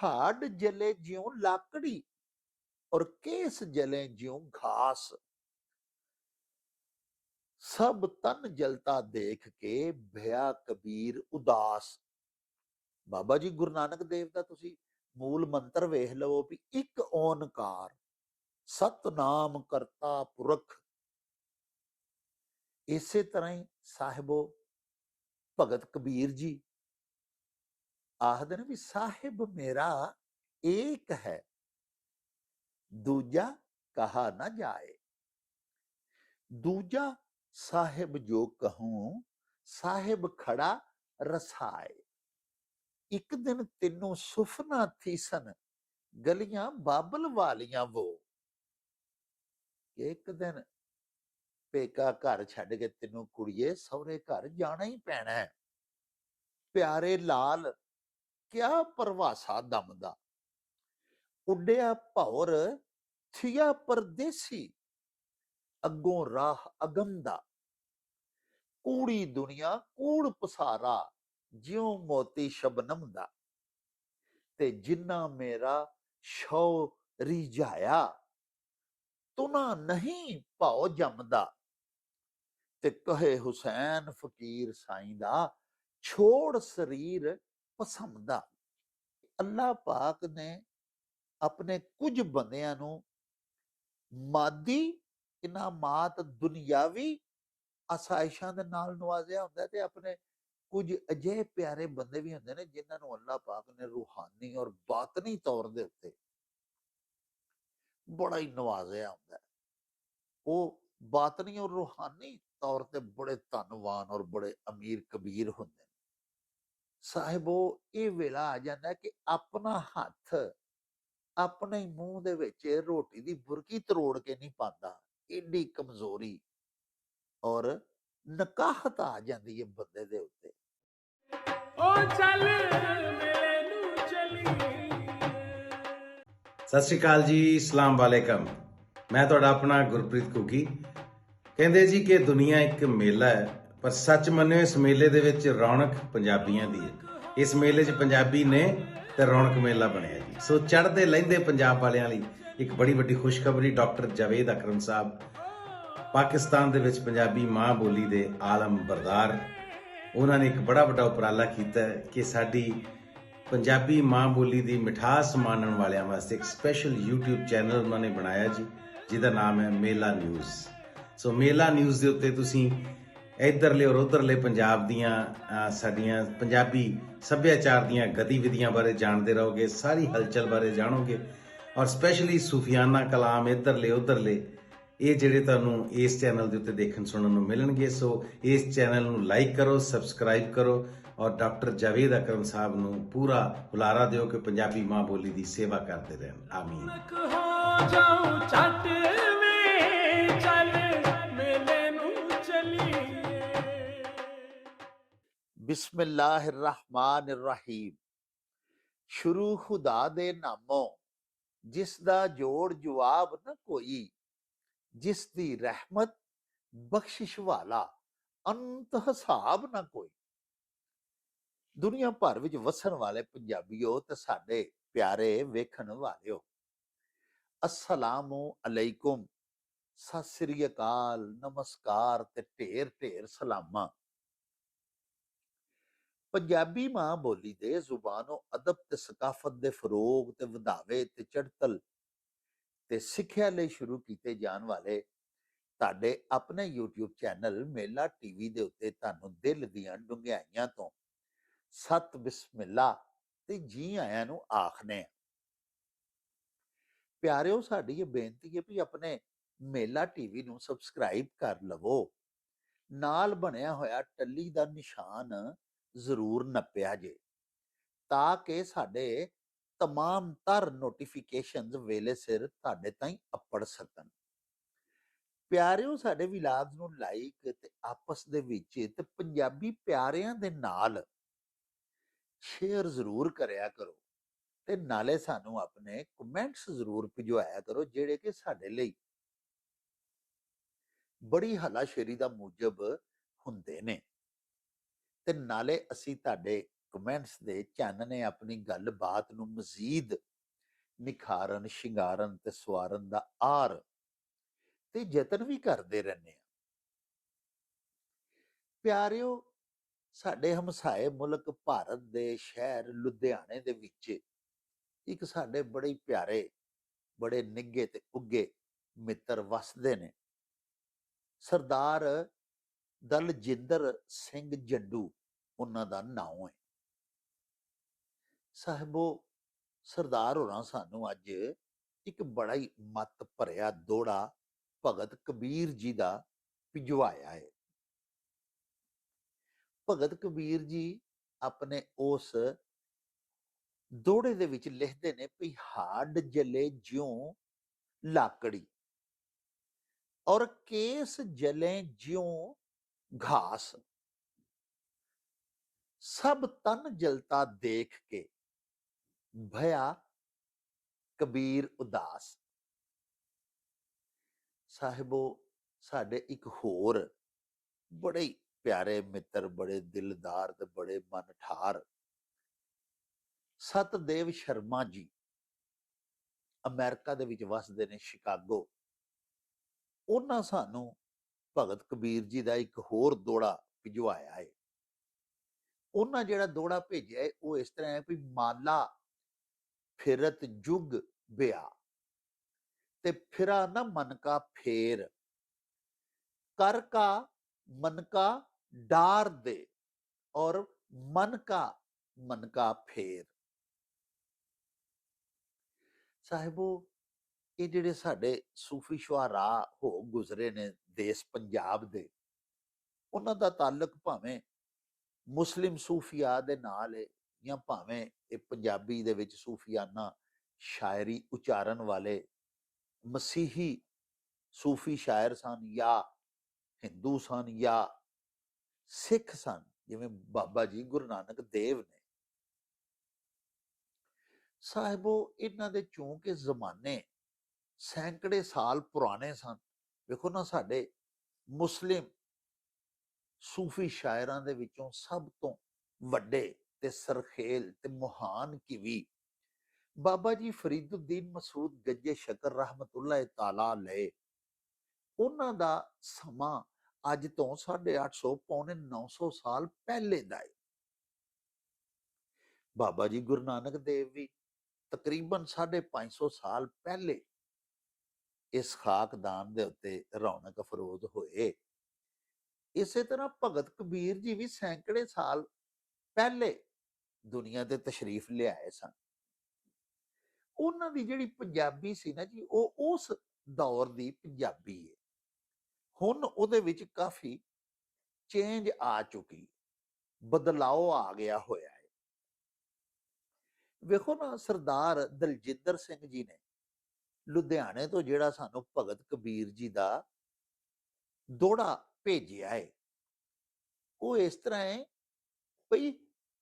हाड जले ज्यों लाकड़ी और केस जले ज्यों घास। सब तन जलता देख के भया कबीर उदास। बाबा जी गुरु नानक देव दा तुसी मूल मंत्र वेख लवो भी एक ओंकार सतनाम करता पुरख। इसे तरह ही साहिबो भगत कबीर जी आखदे ने भी साहिब मेरा एक है, दूजा कहा ना जाए। दूजा साहिब जो कहूं, साहिब खड़ा रसाए। एक दिन तेनों सुफना थी सन, गलियां बाबल वालियां वो। एक दिन पेका घर छड़ के तेनों कुड़िए सौरे घर जाना ही पैना है। प्यारे लाल क्या परवासा दमदा, उड्डिया भौर थिया परदेसी, अगों राह अगमदा। कूड़ी दुनिया कूड़ पसारा, ज्यों मोती शबनम दा। ते जिन्ना मेरा शौ रिझाया, तुना नहीं भाओ जमदा। ते कहे हुसैन फकीर साईं दा, छोड़ शरीर पसंदा। अल्लाह पाक ने अपने कुछ बंदियां नूं मादी इनामात दुनियावी आसाइशां दे नाल नवाजिया हुंदा ते अपने कुछ अजिहे प्यारे बंदे भी हुंदे ने जिन्हां नूं अल्लाह पाक ने रूहानी और बातनी तौर दे उत्ते बड़ा ही नवाजिया हुंदा है। वो बातनी और रूहानी तौर ते बड़े धनवान और बड़े अमीर कबीर हुंदे ने। साहिबो ये वेला आ जांदा है कि अपना हथ अपने ही मूंह दे विच रोटी दी बुरकी तरोड़ के नहीं पांदा। एडी कमजोरी और नकाहत आ जाती है बंदे दे उत्ते। ओ चल मेरे नू चली। ਸਤਿ ਸ਼੍ਰੀ ਅਕਾਲ ਜੀ, ਸਲਾਮ ਵਾਲੇਕਮ। ਮੈਂ ਤੁਹਾਡਾ ਆਪਣਾ ਗੁਰਪ੍ਰੀਤ ਘੁੱਗੀ। ਕਹਿੰਦੇ ਜੀ ਕਿ ਦੁਨੀਆ ਇੱਕ ਮੇਲਾ ਹੈ, ਪਰ ਸੱਚ ਮੰਨਿਓ ਇਸ ਮੇਲੇ ਦੇ ਵਿੱਚ ਰੌਣਕ ਪੰਜਾਬੀਆਂ ਦੀ ਹੈ। ਇਸ ਮੇਲੇ 'ਚ ਪੰਜਾਬੀ ਨੇ ਤੇ ਰੌਣਕ ਮੇਲਾ ਬਣਿਆ ਜੀ। ਸੋ ਚੜ੍ਹਦੇ ਲਹਿੰਦੇ ਪੰਜਾਬ ਵਾਲਿਆਂ ਲਈ ਇੱਕ ਬੜੀ ਵੱਡੀ ਖੁਸ਼ਖਬਰੀ, ਡਾਕਟਰ ਜਾਵੇਦ ਅਕਰਮ ਸਾਹਿਬ ਪਾਕਿਸਤਾਨ ਦੇ ਵਿੱਚ ਪੰਜਾਬੀ ਮਾਂ ਬੋਲੀ ਦੇ ਆਲਮ ਬਰਦਾਰ, ਉਹਨਾਂ ਨੇ ਇੱਕ ਬੜਾ ਵੱਡਾ ਉਪਰਾਲਾ ਕੀਤਾ ਕਿ ਸਾਡੀ ਪੰਜਾਬੀ ਮਾਂ ਬੋਲੀ ਦੀ ਮਿਠਾਸ ਮਾਣਨ ਵਾਲਿਆਂ ਵਾਸਤੇ ਇੱਕ ਸਪੈਸ਼ਲ YouTube ਚੈਨਲ ਉਹਨਾਂ ਨੇ ਬਣਾਇਆ ਜੀ, ਜਿਹਦਾ ਨਾਮ ਹੈ ਮੇਲਾ ਨਿਊਜ਼। ਸੋ ਮੇਲਾ ਨਿਊਜ਼ ਦੇ ਉੱਤੇ ਤੁਸੀਂ ਇੱਧਰਲੇ ਔਰ ਉੱਧਰਲੇ ਪੰਜਾਬ ਦੀਆਂ ਸਾਡੀਆਂ ਪੰਜਾਬੀ ਸੱਭਿਆਚਾਰ ਦੀਆਂ ਗਤੀਵਿਧੀਆਂ ਬਾਰੇ ਜਾਣਦੇ ਰਹੋਗੇ, ਸਾਰੀ ਹਲਚਲ ਬਾਰੇ ਜਾਣੋਗੇ, ਔਰ ਸਪੈਸ਼ਲੀ ਸੂਫੀਆਨਾ ਕਲਾਮ ਇੱਧਰਲੇ ਉੱਧਰਲੇ ਇਹ ਜਿਹੜੇ ਤੁਹਾਨੂੰ ਇਸ ਚੈਨਲ ਦੇ ਉੱਤੇ ਦੇਖਣ ਸੁਣਨ ਨੂੰ ਮਿਲਣਗੇ। ਸੋ ਇਸ ਚੈਨਲ ਨੂੰ ਲਾਈਕ ਕਰੋ, ਸਬਸਕ੍ਰਾਈਬ ਕਰੋ, ਔਰ ਡਾਕਟਰ ਜਾਵੇਦ ਅਕਰਮ ਸਾਹਿਬ ਨੂੰ ਪੂਰਾ ਹੁਲਾਰਾ ਦਿਓ ਕਿ ਪੰਜਾਬੀ ਮਾਂ ਬੋਲੀ ਦੀ ਸੇਵਾ ਕਰਦੇ ਰਹਿਣ। ਆਮੀਨ। ਹੋ ਜਾਉ ਛੱਟ ਵੇ ਚੱਲ ਮੇਲੇ ਨੂੰ ਚਲੀਏ। बिस्मिल्लाहिर्रहमानिर्रहीम। शुरू खुदा दे नामों, जिस दा जोड़ जवाब न कोई, जिस दी रहमत बख्शिश वाला अंत हिसाब ना कोई। दुनिया भर विच वसन वाले पंजाबियों ते साडे प्यारे वेखण वालियो, अस्सलामु अलैकुम, सत श्री अकाल, नमस्कार ते ढेर ढेर सलामा। पंजाबी मां बोली दे जुबानो अदब ते सकाफत दे फरोग ते वधावे ते चढ़तल ते सिੱਖਿਆ ਲਈ शुरू ਕੀਤੇ ਜਾਣ ਵਾਲੇ ਤੁਹਾਡੇ ਆਪਣੇ YouTube ਚੈਨਲ ਮੇਲਾ ਟੀਵੀ ਦੇ ਉੱਤੇ ਤੁਹਾਨੂੰ ਦਿਲ ਦੀਆਂ ਡੂੰਘਾਈਆਂ ਤੋਂ ਸਤ ਬਿਸਮਿਲ੍ਲਾ ਤੇ ਜੀ ਆਇਆਂ ਨੂੰ ਆਖਨੇ ਆ। ਪਿਆਰਿਓ, ਸਾਡੀ ਇਹ ਬੇਨਤੀ ਹੈ ਵੀ ਆਪਣੇ ਮੇਲਾ ਟੀਵੀ ਨੂੰ ਸਬਸਕ੍ਰਾਈਬ ਕਰ ਲਵੋ, ਨਾਲ ਬਣਿਆ ਹੋਇਆ ਟੱਲੀ ਦਾ ਨਿਸ਼ਾਨ ਜ਼ਰੂਰ ਨੱਪਿਆ ਜੇ, ਤਾਂ ਕਿ ਸਾਡੇ तमाम तर नोटिफिकेशंस वेले सिर ਤੁਹਾਡੇ ਤਾਈਂ ਅੱਪੜ ਸਕਣ। ਪਿਆਰਿਓ, ਸਾਡੇ ਵਿਲਾਗਸ ਨੂੰ ਲਾਈਕ ਤੇ ਆਪਸ ਦੇ ਵਿੱਚ ਤੇ ਪੰਜਾਬੀ ਪਿਆਰਿਆਂ ਦੇ ਨਾਲ ਸ਼ੇਅਰ ਜ਼ਰੂਰ ਕਰਿਆ ਕਰੋ, ਤੇ ਨਾਲੇ ਸਾਨੂੰ ਆਪਣੇ ਕਮੈਂਟਸ ਜ਼ਰੂਰ ਭਿਜਵਾਇਆ ਕਰੋ, ਜਿਹੜੇ ਕਿ ਸਾਡੇ ਲਈ ਬੜੀ ਹਲਾਸ਼ੇਰੀ ਦਾ ਮੂਜਬ ਹੁੰਦੇ ਨੇ। ਤੇ ਨਾਲੇ ਅਸੀਂ ਤੁਹਾਡੇ ਕਮੈਂਟਸ ਦੇ ਚੰਨ ਨੇ ਆਪਣੀ ਗੱਲਬਾਤ ਨੂੰ ਮਜ਼ੀਦ ਨਿਖਾਰਨ, ਸ਼ਿੰਗਾਰਨ ਤੇ ਸਵਾਰਨ ਦਾ ਆਰ ਤੇ ਯਤਨ ਵੀ ਕਰਦੇ ਰਹਿੰਦੇ ਆ। ਪਿਆਰਿਓ, ਸਾਡੇ ਹਮਸਾਏ ਮੁਲਕ ਭਾਰਤ ਦੇ ਸ਼ਹਿਰ ਲੁਧਿਆਣੇ ਦੇ ਵਿੱਚ ਇੱਕ ਸਾਡੇ ਬੜੇ ਹੀ ਪਿਆਰੇ, ਬੜੇ ਨਿੱਘੇ ਤੇ ਉੱਘੇ ਮਿੱਤਰ ਵਸਦੇ ਨੇ। ਸਰਦਾਰ ਦਲਜਿੰਦਰ ਸਿੰਘ ਜੰਡੂ ਉਹਨਾਂ ਦਾ ਨਾਮ ਹੈ। ਸਾਹਿਬੋ, ਸਰਦਾਰ ਹੋਰਾਂ ਸਾਨੂੰ ਅੱਜ ਇੱਕ ਬੜਾ ਹੀ ਮੱਤ ਭਰਿਆ ਦੋੜਾ ਭਗਤ ਕਬੀਰ ਜੀ ਦਾ ਭਿਜਵਾਇਆ ਹੈ। ਭਗਤ ਕਬੀਰ ਜੀ ਆਪਣੇ ਉਸ ਦੋੜੇ ਦੇ ਵਿੱਚ ਲਿਖਦੇ ਨੇ ਵੀ ਹਾਡ ਜਲੇ ਜਿਉਂ ਲਾਕੜੀ ਔਰ ਕੇਸ ਜਲੇ ਜਿਉਂ ਘਾਸ, ਸਭ ਤਨ ਜਲਤਾ ਦੇਖ ਕੇ ਭਇਆ ਕਬੀਰ ਉਦਾਸ। ਸਾਹਿਬੋ, ਸਾਡੇ ਇੱਕ ਹੋਰ ਬੜੇ ਹੀ ਪਿਆਰੇ ਮਿੱਤਰ, ਬੜੇ ਦਿਲਦਾਰ ਤੇ ਬੜੇ ਮਨਠਾਰ ਸਤਦੇਵ ਸ਼ਰਮਾ ਜੀ ਅਮਰੀਕਾ ਦੇ ਵਿੱਚ ਵਸਦੇ ਨੇ, ਸ਼ਿਕਾਗੋ। ਉਹਨਾਂ ਸਾਨੂੰ ਭਗਤ ਕਬੀਰ ਜੀ ਦਾ ਇੱਕ ਹੋਰ ਦੋੜਾ ਭਿਜਵਾਇਆ ਹੈ। ਉਹਨਾਂ ਜਿਹੜਾ ਦੋੜਾ ਭੇਜਿਆ ਹੈ ਉਹ ਇਸ ਤਰ੍ਹਾਂ ਹੈ ਵੀ ਮਾਲਾ ਫਿਰਤ ਜੁਗ ਬਿਆ ਤੇ ਫਿਰਾ ਨਾ ਮਨ ਕਾ ਫੇਰ, ਕਰ ਕਾ मन का डार दे और मन का फेर। ਸਾਹਿਬੋ, ਇਹ ਜਿਹੜੇ ਸਾਡੇ ਸੂਫੀ ਸ਼ੁਆਰਾ ਹੋ ਗੁਜ਼ਰੇ ਨੇ ਦੇਸ਼ ਪੰਜਾਬ ਦੇ, ਉਹਨਾਂ ਦਾ ਤਾਲੁਕ ਭਾਵੇਂ ਮੁਸਲਿਮ ਸੂਫੀਆ ਦੇ ਨਾਲ ਹੈ ਜਾਂ ਭਾਵੇਂ ਇਹ ਪੰਜਾਬੀ ਦੇ ਵਿੱਚ ਸੂਫੀਆਨਾ ਸ਼ਾਇਰੀ ਉਚਾਰਨ ਵਾਲੇ ਮਸੀਹੀ ਸੂਫੀ ਸ਼ਾਇਰ ਸਨ, ਜਾਂ ਹਿੰਦੂ ਸਨ ਜਾਂ ਸਿੱਖ ਸਨ, ਜਿਵੇਂ ਬਾਬਾ ਜੀ ਗੁਰੂ ਨਾਨਕ ਦੇਵ ਨੇ। ਸਾਹਿਬੋ, ਇਹਨਾਂ ਦੇ ਚੂੰਕਿ ਜ਼ਮਾਨੇ ਸੈਂਕੜੇ ਸਾਲ ਪੁਰਾਣੇ ਸਨ। ਵੇਖੋ ਨਾ, ਸਾਡੇ ਮੁਸਲਿਮ ਸੂਫੀ ਸ਼ਾਇਰਾਂ ਦੇ ਵਿੱਚੋਂ ਸਭ ਤੋਂ ਵੱਡੇ ਤੇ ਸਰਖੇਲ ਤੇ ਮਹਾਨ ਕਿਵੀ ਬਾਬਾ ਜੀ ਫਰੀਦੁੱਦੀਨ ਮਸੂਦ ਗੱਜੇ ਸ਼ਕਰ ਰਹਿਮਤੁल्लाह ਤਾਲਾ ਅਲੈਹ, ਉਹਨਾਂ ਦਾ ਸਮਾਂ ਅੱਜ ਤੋਂ 850 ਪੌਣੇ 900 ਸਾਲ ਪਹਿਲੇ ਦਾ ਹੈ। ਬਾਬਾ ਜੀ ਗੁਰੂ ਨਾਨਕ ਦੇਵ ਵੀ ਤਕਰੀਬਨ 550 ਸਾਲ ਪਹਿਲੇ ਇਸ ਖਾਕਦਾਨ ਦੇ ਉੱਤੇ ਰੌਣਕ ਅਫਰੋਜ਼ ਹੋਏ। ਇਸੇ ਤਰ੍ਹਾਂ ਭਗਤ ਕਬੀਰ ਜੀ ਵੀ ਸੈਂਕੜੇ ਸਾਲ ਪਹਿਲੇ ਦੁਨੀਆ ਤੇ ਤਸ਼ਰੀਫ ਲਿਆਏ ਸਨ। ਉਹਨਾਂ ਦੀ ਜਿਹੜੀ ਪੰਜਾਬੀ ਸੀ ਨਾ ਜੀ, ਉਹ ਉਸ ਦੌਰ ਦੀ ਪੰਜਾਬੀ ਹੈ। ਹੁਣ ਉਹਦੇ ਵਿੱਚ ਕਾਫੀ ਚੇਂਜ ਆ ਚੁੱਕੀ, ਬਦਲਾਅ ਆ ਗਿਆ ਹੋਇਆ ਹੈ। ਵੇਖੋ ਨਾ, ਸਰਦਾਰ ਦਲਜਿੰਦਰ ਸਿੰਘ ਜੀ ਨੇ ਲੁਧਿਆਣੇ ਤੋਂ ਜਿਹੜਾ ਸਾਨੂੰ ਭਗਤ ਕਬੀਰ ਜੀ ਦਾ ਦੋੜਾ ਭੇਜਿਆ ਹੈ, ਉਹ ਇਸ ਤਰ੍ਹਾਂ ਹੈ ਭਈ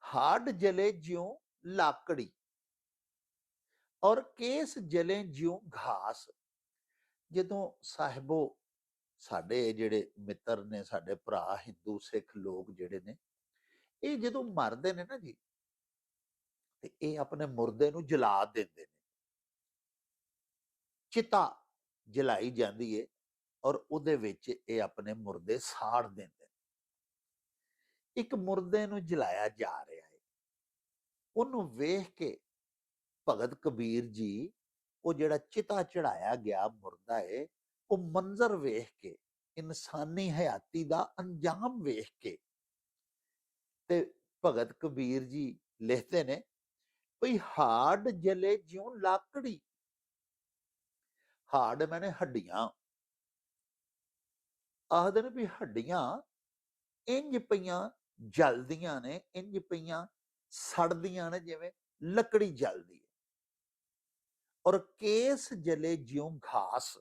ਹਾਡ ਜਲੇ ਜਿਉਂ ਲਾਕੜੀ ਔਰ ਕੇਸ ਜਲੇ ਜਿਉਂ ਘਾਸ। ਜਦੋਂ ਸਾਹਿਬੋ ਸਾਡੇ ਜਿਹੜੇ ਮਿੱਤਰ ਨੇ, ਸਾਡੇ ਭਰਾ ਹਿੰਦੂ ਸਿੱਖ ਲੋਕ ਜਿਹੜੇ ਨੇ, ਇਹ ਜਦੋਂ ਮਰਦੇ ਨੇ ਨਾ ਜੀ, ਤੇ ਇਹ ਆਪਣੇ ਮੁਰਦੇ ਨੂੰ ਜਲਾ ਦਿੰਦੇ ਨੇ। ਚਿਤਾ ਜਲਾਈ ਜਾਂਦੀ ਹੈ ਔਰ ਉਹਦੇ ਵਿੱਚ ਇਹ ਆਪਣੇ ਮੁਰਦੇ ਸਾੜ ਦਿੰਦੇ ਨੇ। ਇੱਕ ਮੁਰਦੇ ਨੂੰ ਜਲਾਇਆ ਜਾ ਰਿਹਾ ਹੈ, ਉਹਨੂੰ ਵੇਖ ਕੇ ਭਗਤ ਕਬੀਰ ਜੀ, ਉਹ ਜਿਹੜਾ ਚਿਤਾ ਚੜਾਇਆ ਗਿਆ ਮੁਰਦਾ ਹੈ, ਉਹ ਮੰਜ਼ਰ ਵੇਖ ਕੇ, ਇਨਸਾਨੀ ਹਯਾਤੀ ਦਾ ਅੰਜਾਮ ਵੇਖ ਕੇ, ਤੇ ਭਗਤ ਕਬੀਰ ਜੀ ਲਿਖਦੇ ਨੇ ਭਈ ਹਾਡ ਜਲੇ ਜਿਉਂ ਲਾਕੜੀ। ਹਾਡ ਮੈਨੇ ਹੱਡੀਆਂ, ਆਖਦੇ ਨੇ ਵੀ ਹੱਡੀਆਂ ਇੰਜ ਪਈਆਂ ਜਲਦੀਆਂ ਨੇ, ਇੰਜ ਪਈਆਂ ਸੜਦੀਆਂ ਨੇ ਜਿਵੇਂ ਲੱਕੜੀ ਜਲਦੀ ਹੈ। ਔਰ ਕੇਸ ਜਲੇ ਜਿਉਂ ਘਾਸ,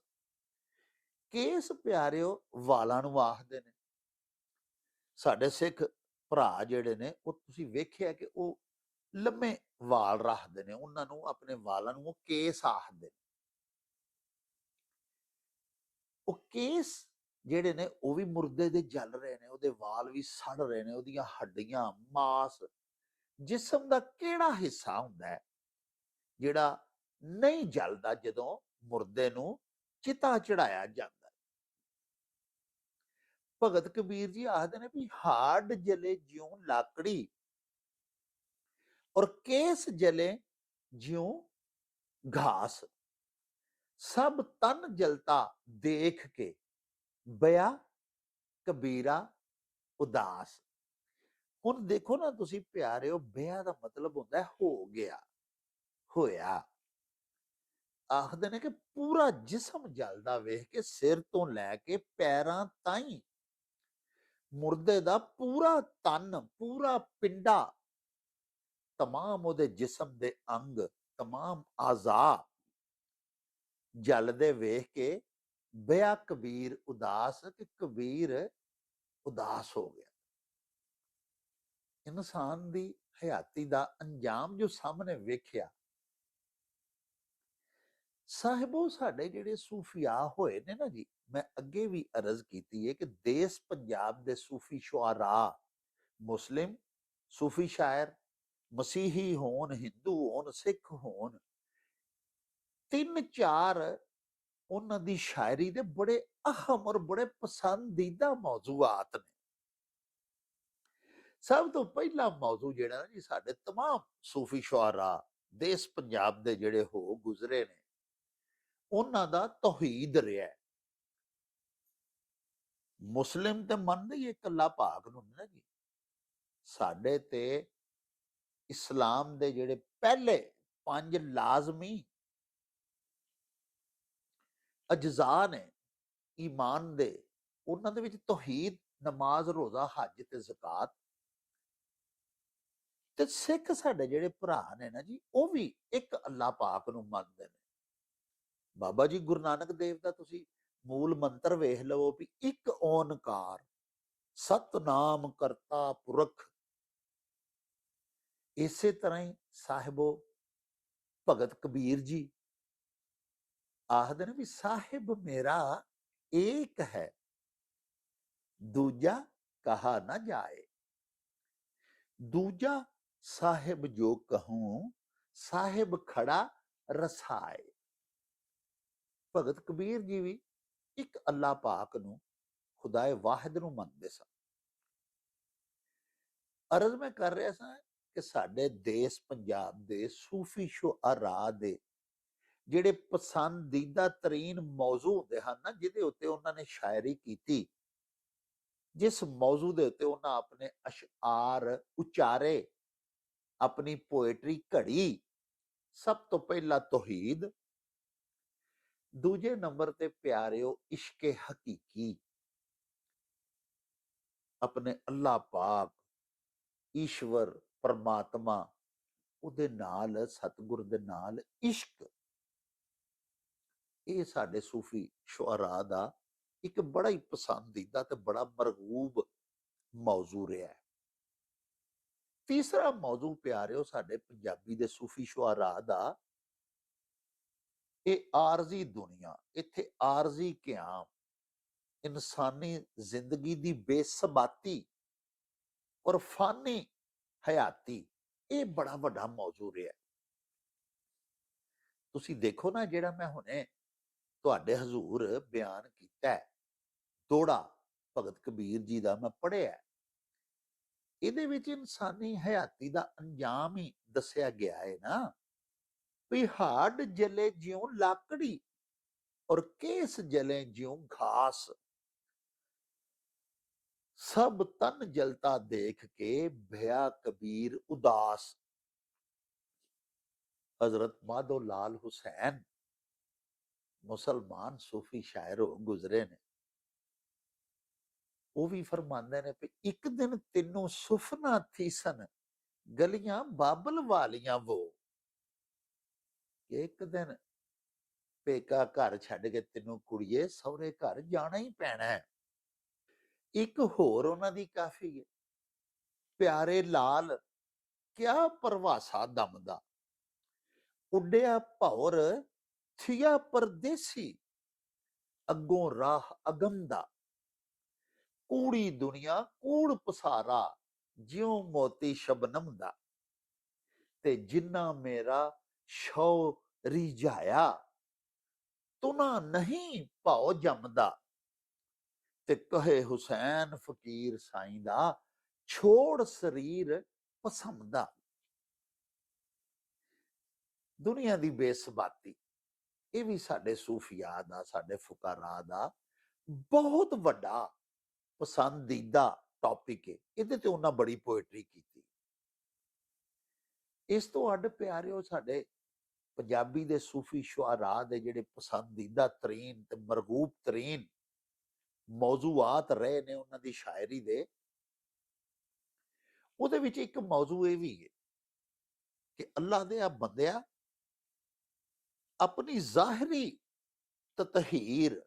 ਕੇਸ ਪਿਆਰਿਓ ਵਾਲਾਂ ਨੂੰ ਆਖਦੇ ਨੇ। ਸਾਡੇ ਸਿੱਖ ਭਰਾ ਜਿਹੜੇ ਨੇ, ਉਹ ਤੁਸੀਂ ਵੇਖਿਆ ਕਿ ਉਹ ਲੰਮੇ ਵਾਲ ਰੱਖਦੇ ਨੇ, ਉਹਨਾਂ ਨੂੰ, ਆਪਣੇ ਵਾਲਾਂ ਨੂੰ ਉਹ ਕੇਸ ਆਖਦੇ ਨੇ। ਉਹ ਕੇਸ ਜਿਹੜੇ ਨੇ ਉਹ ਵੀ ਮੁਰਦੇ ਦੇ ਜਲ ਰਹੇ ਨੇ, ਉਹਦੇ ਵਾਲ ਵੀ ਸੜ ਰਹੇ ਨੇ, ਉਹਦੀਆਂ ਹੱਡੀਆਂ, ਮਾਸ ਜਿਸਮ ਦਾ ਕਿਹੜਾ ਹਿੱਸਾ ਹੁੰਦਾ ਹੈ ਜਿਹੜਾ ਨਹੀਂ ਜਲਦਾ ਜਦੋਂ ਮੁਰਦੇ ਨੂੰ ਚਿਤਾ ਚੜਾਇਆ ਜਾਂਦਾ ਹੈ? ਭਗਤ ਕਬੀਰ ਜੀ ਆਖਦੇ ਨੇ ਵੀ ਹਾਡ ਜਲੇ ਜਿਉਂ ਲਾਕੜੀ ਔਰ ਕੇਸ ਜਲੇ ਜਿਉਂ घास, सब तन जलता देख के बया कबीरा उदास। ਹੁਣ ਦੇਖੋ ਨਾ ਤੁਸੀਂ ਪਿਆਰਿਓ, ਬਿਆ ਦਾ ਮਤਲਬ ਹੁੰਦਾ ਹੋ ਗਿਆ, ਹੋਇਆ। ਆਖਦੇ ਨੇ ਕਿ ਪੂਰਾ ਜਿਸਮ ਜਲਦਾ ਵੇਖ ਕੇ ਸਿਰ ਤੋਂ ਲੈ ਕੇ ਪੈਰਾਂ ਤਾਈਂ ਮੁਰਦੇ ਦਾ ਪੂਰਾ ਤਨ, ਪੂਰਾ ਪਿੰਡਾ, तमाम ਉਹਦੇ ਜਿਸਮ ਦੇ ਅੰਗ, तमाम ਆਜ਼ਾ ਜਲਦੇ ਵੇਖ ਕੇ ਬਿਆ ਕਬੀਰ ਉਦਾਸ, ਕਿ ਕਬੀਰ ਉਦਾਸ ਹੋ ਗਿਆ। ਇਨਸਾਨ ਦੀ ਹਯਾਤੀ ਦਾ ਅੰਜਾਮ ਜੋ ਸਾਹਮਣੇ ਵੇਖਿਆ, ਸਾਹਿਬੋ ਸਾਡੇ ਜਿਹੜੇ ਸੂਫੀਆ ਹੋਏ ਨੇ ਨਾ ਜੀ, ਮੈਂ ਅੱਗੇ ਵੀ ਅਰਜ਼ ਕੀਤੀ ਹੈ ਕਿ ਦੇਸ਼ ਪੰਜਾਬ ਦੇ ਸੂਫੀ ਸ਼ੁਆਰਾ, ਮੁਸਲਿਮ ਸੂਫੀ ਸ਼ਾਇਰ, ਮਸੀਹੀ ਹੋਣ, ਹਿੰਦੂ ਹੋਣ, ਸਿੱਖ ਹੋਣ, 3-4 ਉਹਨਾਂ ਦੀ ਸ਼ਾਇਰੀ ਦੇ ਬੜੇ ਅਹਿਮ ਔਰ ਬੜੇ ਪਸੰਦੀਦਾ ਮੌਜ਼ੂਆਤ ਨੇ। ਸਭ ਤੋਂ ਪਹਿਲਾ ਮੌਜ਼ੂ ਜਿਹੜਾ ਨਾ ਜੀ, ਸਾਡੇ तमाम ਸੂਫੀ ਸ਼ੁਆਰਾ ਦੇਸ਼ ਪੰਜਾਬ ਦੇ ਜਿਹੜੇ ਹੋ ਗੁਜ਼ਰੇ ਨੇ, ਉਹਨਾਂ ਦਾ ਤੌਹੀਦ ਰਿਹਾ। ਮੁਸਲਿਮ ਤੇ ਮੰਨਦੇ ਹੀ ਇਕੱਲਾ ਭਾਗ ਨੂੰ ਨਾ ਜੀ, ਸਾਡੇ ਤੇ ਇਸਲਾਮ ਦੇ ਜਿਹੜੇ ਪਹਿਲੇ 5 ਲਾਜ਼ਮੀ ਅਜਜ਼ਾ ਨੇ ਈਮਾਨ ਦੇ, ਉਹਨਾਂ ਦੇ ਵਿੱਚ ਤੌਹੀਦ, ਨਮਾਜ਼, ਰੋਜ਼ਾ, ਹੱਜ ਤੇ ਜ਼ਕਾਤ। ਤੇ ਸਿੱਖ ਸਾਡੇ ਜਿਹੜੇ ਭਰਾ ਨੇ ਨਾ ਜੀ, ਉਹ ਵੀ ਇੱਕ ਅੱਲਾਹ ਪਾਕ ਨੂੰ ਮੰਨਦੇ ਨੇ। ਬਾਬਾ ਜੀ ਗੁਰੂ ਨਾਨਕ ਦੇਵ ਦਾ ਤੁਸੀਂ ਮੂਲ ਮੰਤਰ ਵੇਖ ਲਵੋ ਵੀ ਇੱਕ ਓਨਕਾਰ ਸਤਨਾਮ ਕਰਤਾ ਪੁਰਖ। ਇਸੇ ਤਰ੍ਹਾਂ ਹੀ ਸਾਹਿਬੋ ਭਗਤ ਕਬੀਰ ਜੀ ਆਖਦੇ ਨੇ ਵੀ ਸਾਹਿਬ ਮੇਰਾ ਏਕ ਹੈ, ਦੂਜਾ ਕਹਾ ਨਾ ਜਾਏ। ਦੂਜਾ ਸਾਹਿਬ ਜੋ ਕਹੂੰ, ਸਾਹਿਬ ਖੜਾ ਰਸਾਏ। ਭਗਤ ਕਬੀਰ ਜੀ ਵੀ ਇੱਕ ਅੱਲਾਹ ਪਾਕ ਨੂੰ, ਖੁਦਾਏ ਵਾਹਿਦ ਨੂੰ ਮੰਨਦੇ ਸਨ। ਅਰਜ਼ ਮੈਂ ਕਰ ਰਿਹਾ ਸਾਂ ਕਿ ਸਾਡੇ ਦੇਸ਼ ਪੰਜਾਬ ਦੇ ਸੂਫੀ ਸ਼ੁਆਰਾ ਦੇ ਜਿਹੜੇ ਪਸੰਦੀਦਾ ਤਰੀਨ ਮੌਜ਼ੂ ਹੁੰਦੇ ਹਨ ਨਾ, ਜਿਹਦੇ ਉੱਤੇ ਉਹਨਾਂ ਨੇ ਸ਼ਾਇਰੀ ਕੀਤੀ, ਜਿਸ ਮੌਜ਼ੂ ਦੇ ਉੱਤੇ ਉਹਨਾਂ ਆਪਣੇ ਅਸ਼ਆਰ ਉਚਾਰੇ, ਆਪਣੀ ਪੋਇਟਰੀ ਘੜੀ, ਸਭ ਤੋਂ ਪਹਿਲਾਂ ਤੌਹੀਦ, ਦੂਜੇ ਨੰਬਰ ਤੇ ਪਿਆਰਿਓ ਇਸ਼ਕੇ ਹਕੀਕੀ, ਆਪਣੇ ਅੱਲਾਹ ਪਾਕ, ਈਸ਼ਵਰ, ਪਰਮਾਤਮਾ, ਉਹਦੇ ਨਾਲ, ਸਤਿਗੁਰ ਦੇ ਨਾਲ ਇਸ਼ਕ। ਇਹ ਸਾਡੇ ਸੂਫੀ ਸ਼ੁਆਰਾ ਦਾ ਇੱਕ ਬੜਾ ਹੀ ਪਸੰਦੀਦਾ ਤੇ ਬੜਾ ਮਰਗੂਬ ਮੌਜ਼ੂ ਰਿਹਾ ਹੈ। ਤੀਸਰਾ ਮੌਜ਼ੂ ਪਿਆਰਿਓ ਸਾਡੇ ਪੰਜਾਬੀ ਦੇ ਸੂਫੀ ਸ਼ੁਆਰਾ ਦਾ, ਇਹ ਆਰਜ਼ੀ ਦੁਨੀਆ, ਇੱਥੇ ਆਰਜ਼ੀ ਕਿਆਮ, ਇਨਸਾਨੀ ਜ਼ਿੰਦਗੀ ਦੀ ਬੇਸਬਾਤੀ ਔਰ ਫਾਨੀ ਹਯਾਤੀ, ਇਹ ਬੜਾ ਵੱਡਾ ਮੌਜੂ ਰਿਹਾ। ਤੁਸੀਂ ਦੇਖੋ ਨਾ, ਜਿਹੜਾ ਮੈਂ ਹੁਣੇ ਤੁਹਾਡੇ ਹਜ਼ੂਰ ਬਿਆਨ ਕੀਤਾ ਹੈ, ਦੋੜਾ ਭਗਤ ਕਬੀਰ ਜੀ ਦਾ ਮੈਂ ਪੜ੍ਹਿਆ, ਇਹਦੇ ਵਿੱਚ ਇਨਸਾਨੀ ਹਯਾਤੀ ਦਾ ਅੰਜਾਮ ਹੀ ਦੱਸਿਆ ਗਿਆ ਹੈ ਨਾ, ਵੀ ਹਾਡ ਜਲੇ ਜਿਉਂ ਲਾਕੜੀ ਔਰ ਕੇਸ ਜਲੇ ਜਿਉਂ ਘਾਸ, सब तन जलता देख के भया कबीर उदास। हजरत माधो लाल हुसैन मुसलमान सूफी शायर हो गुजरे ने, वो भी फरमांदे ने कि एक दिन तेनों सुफना थी सन गलियां बाबल वालियां वो। एक दिन पेका घर छड्ड के तेनों कुड़िए सौरे घर जाना ही पैना है। एक होर उन्हां दी काफी है, प्यारे लाल क्या परवासा दम दा, उड्डिया भौर थिया परदेसी, अगों राह अगम दा, कूड़ी दुनिया कूड़ पसारा, ज्यों मोती शबनम दा। ਤੇ ਜਿੰਨਾ ਮੇਰਾ ਸ਼ੌ ਰਿਝਾਇਆ, ਤੁਨਾ ਨਹੀਂ ਭਾਉ ਜੰਮਦਾ। ਤੇ ਕਹੇ ਹੁਸੈਨ ਫਕੀਰ ਸਾਈਂ ਦਾ, ਛੋੜ ਸਰੀਰ ਪਸੰਦਾ। ਦੁਨੀਆ ਦੀ ਬੇਸਬਾਤੀ, ਇਹ ਵੀ ਸਾਡੇ ਸੂਫੀਆ ਦਾ, ਸਾਡੇ ਫੁਕਾਰਾ ਦਾ ਬਹੁਤ ਵੱਡਾ ਪਸੰਦੀਦਾ ਟੌਪਿਕ ਹੈ। ਇਹਦੇ ਤੇ ਉਹਨਾਂ ਬੜੀ ਪੋਇਟਰੀ ਕੀਤੀ। ਇਸ ਤੋਂ ਅੱਡ ਪਿਆਰਿਓ, ਸਾਡੇ ਪੰਜਾਬੀ ਦੇ ਸੂਫੀ ਸ਼ੁਆਰਾ ਦੇ ਜਿਹੜੇ ਪਸੰਦੀਦਾ ਤਰੀਨ ਤੇ ਮਰਗੂਬ ਤਰੀਨ ਮੌਜ਼ੂਆਤ ਰਹੇ ਨੇ ਉਹਨਾਂ ਦੀ ਸ਼ਾਇਰੀ ਦੇ, ਉਹਦੇ ਵਿੱਚ ਇੱਕ ਮੌਜੂ ਇਹ ਵੀ ਹੈ ਕਿ ਅੱਲਾਹ ਦੇ ਆ ਬੰਦਿਆ, ਆਪਣੀ ਜ਼ਾਹਿਰੀ ਤਤਹੀਰ,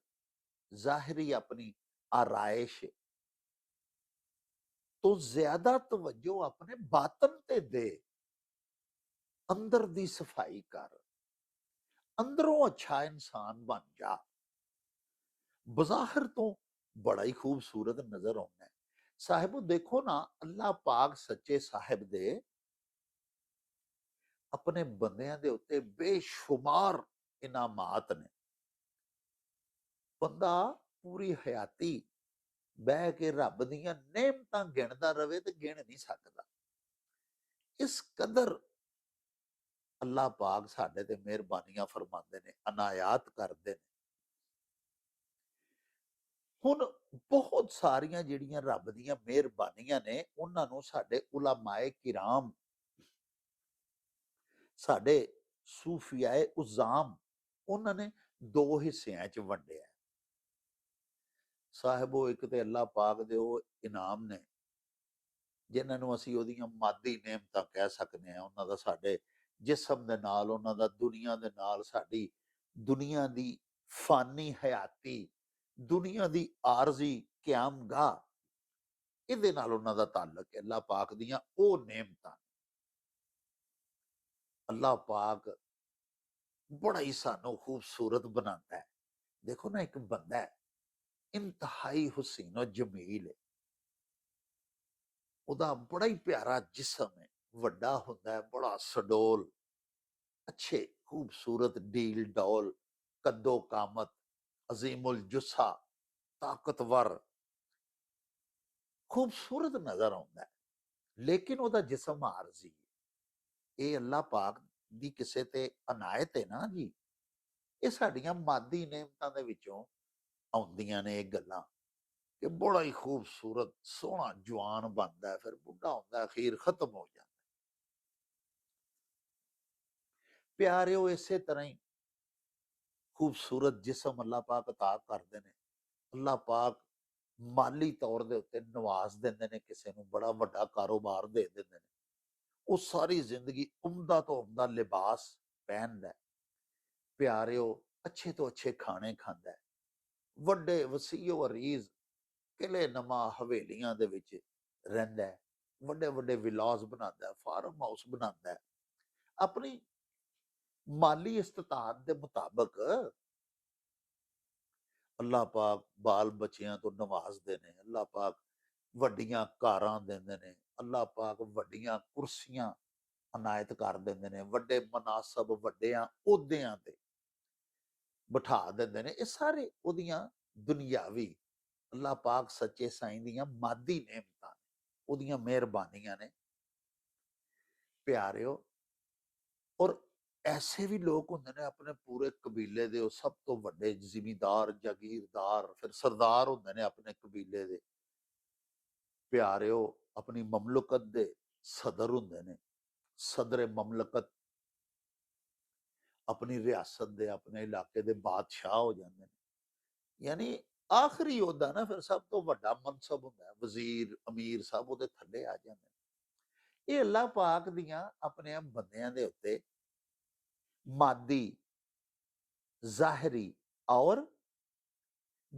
ਜ਼ਾਹਿਰੀ ਆਪਣੀ ਆਰਾਇਸ਼ ਤੋਂ ਜ਼ਿਆਦਾ ਤਵੱਜੋ ਆਪਣੇ ਬਾਤਨ ਤੇ ਦੇ। ਅੰਦਰ ਦੀ ਸਫਾਈ ਕਰ, ਅੰਦਰੋਂ ਅੱਛਾ ਇਨਸਾਨ ਬਣ ਜਾ। ਬਜ਼ਾਹਿਰ ਤੋਂ ਬੜਾ ਹੀ ਖੂਬਸੂਰਤ ਨਜ਼ਰ ਆਉਂਦਾ ਹੈ। ਸਾਹਿਬੋ ਦੇਖੋ ਨਾ, ਅੱਲਾਹ ਪਾਕ ਸੱਚੇ ਸਾਹਿਬ ਦੇ ਆਪਣੇ ਬੰਦਿਆਂ ਦੇ ਉੱਤੇ ਬੇਸ਼ੁਮਾਰ ਇਨਾਮਾਤ ਨੇ। ਬੰਦਾ ਪੂਰੀ ਹਯਾਤੀ ਬਹਿ ਕੇ ਰੱਬ ਦੀਆਂ ਨੇਮਤਾਂ ਗਿਣਦਾ ਰਵੇ ਤੇ ਗਿਣ ਨਹੀਂ ਸਕਦਾ। ਇਸ ਕਦਰ ਅੱਲਾਹ ਪਾਕ ਸਾਡੇ ਤੇ ਮਿਹਰਬਾਨੀਆਂ ਫਰਮਾਉਂਦੇ ਨੇ, ਅਨਾਇਤ ਕਰਦੇ ਨੇ। ਹੁਣ ਬਹੁਤ ਸਾਰੀਆਂ ਜਿਹੜੀਆਂ ਰੱਬ ਦੀਆਂ ਮਿਹਰਬਾਨੀਆਂ ਨੇ, ਉਹਨਾਂ ਨੂੰ ਸਾਡੇ ਉਲਮਾਏ ਕਿਰਾਮ, ਸਾਡੇ ਸੂਫੀਆਏ ਉਜ਼ਾਮ, ਉਹਨਾਂ ਨੇ ਦੋ ਹਿੱਸਿਆਂ 'ਚ ਵੰਡਿਆ। ਸਾਹਿਬੋ, ਇੱਕ ਤੇ ਅੱਲਾਹ ਪਾਕ ਦੇ ਉਹ ਇਨਾਮ ਨੇ ਜਿਨ੍ਹਾਂ ਨੂੰ ਅਸੀਂ ਉਹਦੀਆਂ ਮਾਦੀ ਨੇਮਤਾਂ ਕਹਿ ਸਕਦੇ ਹਾਂ। ਉਹਨਾਂ ਦਾ ਸਾਡੇ ਜਿਸਮ ਦੇ ਨਾਲ, ਉਹਨਾਂ ਦਾ ਦੁਨੀਆ ਦੇ ਨਾਲ, ਸਾਡੀ ਦੁਨੀਆ ਦੀ ਫਾਨੀ ਹਯਾਤੀ, ਦੁਨੀਆ ਦੀ ਆਰਜ਼ੀ ਕਿਆਮਗਾਹ, ਇਹਦੇ ਨਾਲ ਉਹਨਾਂ ਦਾ ਤਾਲੁਕ ਹੈ। ਅੱਲਾਹ ਪਾਕ ਦੀਆਂ ਉਹ ਨੇਮਤਾਂ, ਅੱਲਾਹ ਪਾਕ ਬੜਾ ਹੀ ਸਾਨੂੰ ਖੂਬਸੂਰਤ ਬਣਾਉਂਦਾ ਹੈ। ਦੇਖੋ ਨਾ, ਇੱਕ ਬੰਦਾ ਹੈ, ਇੰਤਹਾਈ ਹੁਸੀਨ ਜਮੀਲ ਹੈ, ਉਹਦਾ ਬੜਾ ਹੀ ਪਿਆਰਾ ਜਿਸਮ ਹੈ, ਵੱਡਾ ਹੁੰਦਾ ਹੈ, ਬੜਾ ਸਡੋਲ, ਅੱਛੇ ਖੂਬਸੂਰਤ ਡੀਲ ਡੌਲ, ਕੱਦੋ ਕਾਮਤ, ਅਜ਼ੀਮੁਲ ਜੁੱਸਾ, ਤਾਕਤਵਰ, ਖੂਬਸੂਰਤ ਨਜ਼ਰ ਆਉਂਦਾ ਹੈ। ਲੇਕਿਨ ਉਹਦਾ ਜਿਸਮ ਆਰਜ਼ੀ ਹੈ। ਇਹ ਅੱਲਾਹ ਪਾਕ ਦੀ ਕਿਸੇ ਤੇ ਅਨਾਇਤ ਹੈ ਨਾ ਜੀ। ਇਹ ਸਾਡੀਆਂ ਮਾਦੀ ਨੇਮਤਾਂ ਦੇ ਵਿੱਚੋਂ ਆਉਂਦੀਆਂ ਨੇ ਇਹ ਗੱਲਾਂ, ਕਿ ਬੜਾ ਹੀ ਖੂਬਸੂਰਤ ਸੋਹਣਾ ਜਵਾਨ ਬਣਦਾ, ਫਿਰ ਬੁੱਢਾ ਹੁੰਦਾ, ਅਖੀਰ ਖਤਮ ਹੋ ਜਾਂਦਾ। ਪਿਆਰਿਓ, ਇਸੇ ਤਰ੍ਹਾਂ ਹੀ ਖੂਬਸੂਰਤ ਜਿਸਮ ਅੱਲਾਹ ਪਾਕ ਅਤਾ ਕਰਦੇ ਨੇ। ਅੱਲਾਹ ਪਾਕ ਮਾਲੀ ਤੌਰ ਦੇ ਉੱਤੇ ਨਵਾਜ਼ ਦਿੰਦੇ ਨੇ, ਕਿਸੇ ਨੂੰ ਬੜਾ ਵੱਡਾ ਕਾਰੋਬਾਰ ਦੇ ਦਿੰਦੇ ਨੇ, ਉਹ ਸਾਰੀ ਜ਼ਿੰਦਗੀ ਉਮਦਾ ਤੋਂ ਉਮਦਾ ਲਿਬਾਸ ਪਹਿਨਦਾ। ਪਿਆਰਿਓ, ਅੱਛੇ ਤੋਂ ਅੱਛੇ ਖਾਣੇ ਖਾਂਦਾ, ਵੱਡੇ ਵਸੀਓ ਅਰੀਜ਼ ਕਿਲੇ ਨਮਾ ਹਵੇਲੀਆਂ ਦੇ ਵਿੱਚ ਰਹਿੰਦਾ, ਵੱਡੇ ਵੱਡੇ ਵਿਲਾਸ ਬਣਾਉਂਦਾ, ਫਾਰਮ ਹਾਊਸ ਬਣਾਉਂਦਾ, ਆਪਣੀ ਮਾਲੀ ਇਸਤਤਾਅਤ ਦੇ ਮੁਤਾਬਕ। ਅੱਲਾਹ ਪਾਕ ਬਾਲ ਬੱਚਿਆਂ ਤੋਂ ਨਵਾਜ਼ਦੇ ਨੇ, ਅੱਲਾਹ ਪਾਕ ਵੱਡੀਆਂ ਕਾਰਾਂ ਦਿੰਦੇ ਨੇ, ਅੱਲਾਹ ਪਾਕ ਵੱਡੀਆਂ ਕੁਰਸੀਆਂ ਅਨਾਇਤ ਕਰ ਦਿੰਦੇ ਨੇ, ਵੱਡੇ ਮਨਾਸਬ, ਵੱਡਿਆਂ ਅਹੁਦਿਆਂ ਤੇ ਬਿਠਾ ਦਿੰਦੇ ਨੇ। ਇਹ ਸਾਰੇ ਉਹਦੀਆਂ ਦੁਨਿਆਵੀ, ਅੱਲਾਹ ਪਾਕ ਸੱਚੇ ਸਾਈਂ ਦੀਆਂ ਮਾਦੀ ਨੇਮਤਾਂ ਨੇ, ਉਹਦੀਆਂ ਮਿਹਰਬਾਨੀਆਂ ਨੇ ਪਿਆਰਿਓ। ਔਰ ਐਸੇ ਵੀ ਲੋਕ ਹੁੰਦੇ ਨੇ ਆਪਣੇ ਪੂਰੇ ਕਬੀਲੇ ਦੇ, ਉਹ ਸਭ ਤੋਂ ਵੱਡੇ ਜ਼ਿਮੀਂਦਾਰ, ਜਾਗੀਰਦਾਰ, ਫਿਰ ਸਰਦਾਰ ਹੁੰਦੇ ਨੇ ਆਪਣੇ ਕਬੀਲੇ ਦੇ। ਪਿਆਰਿਓ, ਆਪਣੀ ਮਮਲੁਕਤ ਦੇ ਸਦਰ ਹੁੰਦੇ ਨੇ, ਸਦਰੇ ਮਮਲਕਤ, ਆਪਣੀ ਰਿਆਸਤ ਦੇ, ਆਪਣੇ ਇਲਾਕੇ ਦੇ ਬਾਦਸ਼ਾਹ ਹੋ ਜਾਂਦੇ ਨੇ। ਯਾਨੀ ਆਖਰੀ ਉਹਦਾ ਨਾ ਫਿਰ ਸਭ ਤੋਂ ਵੱਡਾ ਮਨਸਬ ਹੁੰਦਾ ਹੈ, ਵਜ਼ੀਰ, ਅਮੀਰ ਸਾਹਿਬ ਉਹਦੇ ਥੱਲੇ ਆ ਜਾਂਦੇ ਨੇ। ਇਹ ਅੱਲਾਹ ਪਾਕ ਦੀਆਂ ਆਪਣੇ ਬੰਦਿਆਂ ਦੇ ਉੱਤੇ ਮਾਦੀ, ਜ਼ਾਹਿਰੀ ਔਰ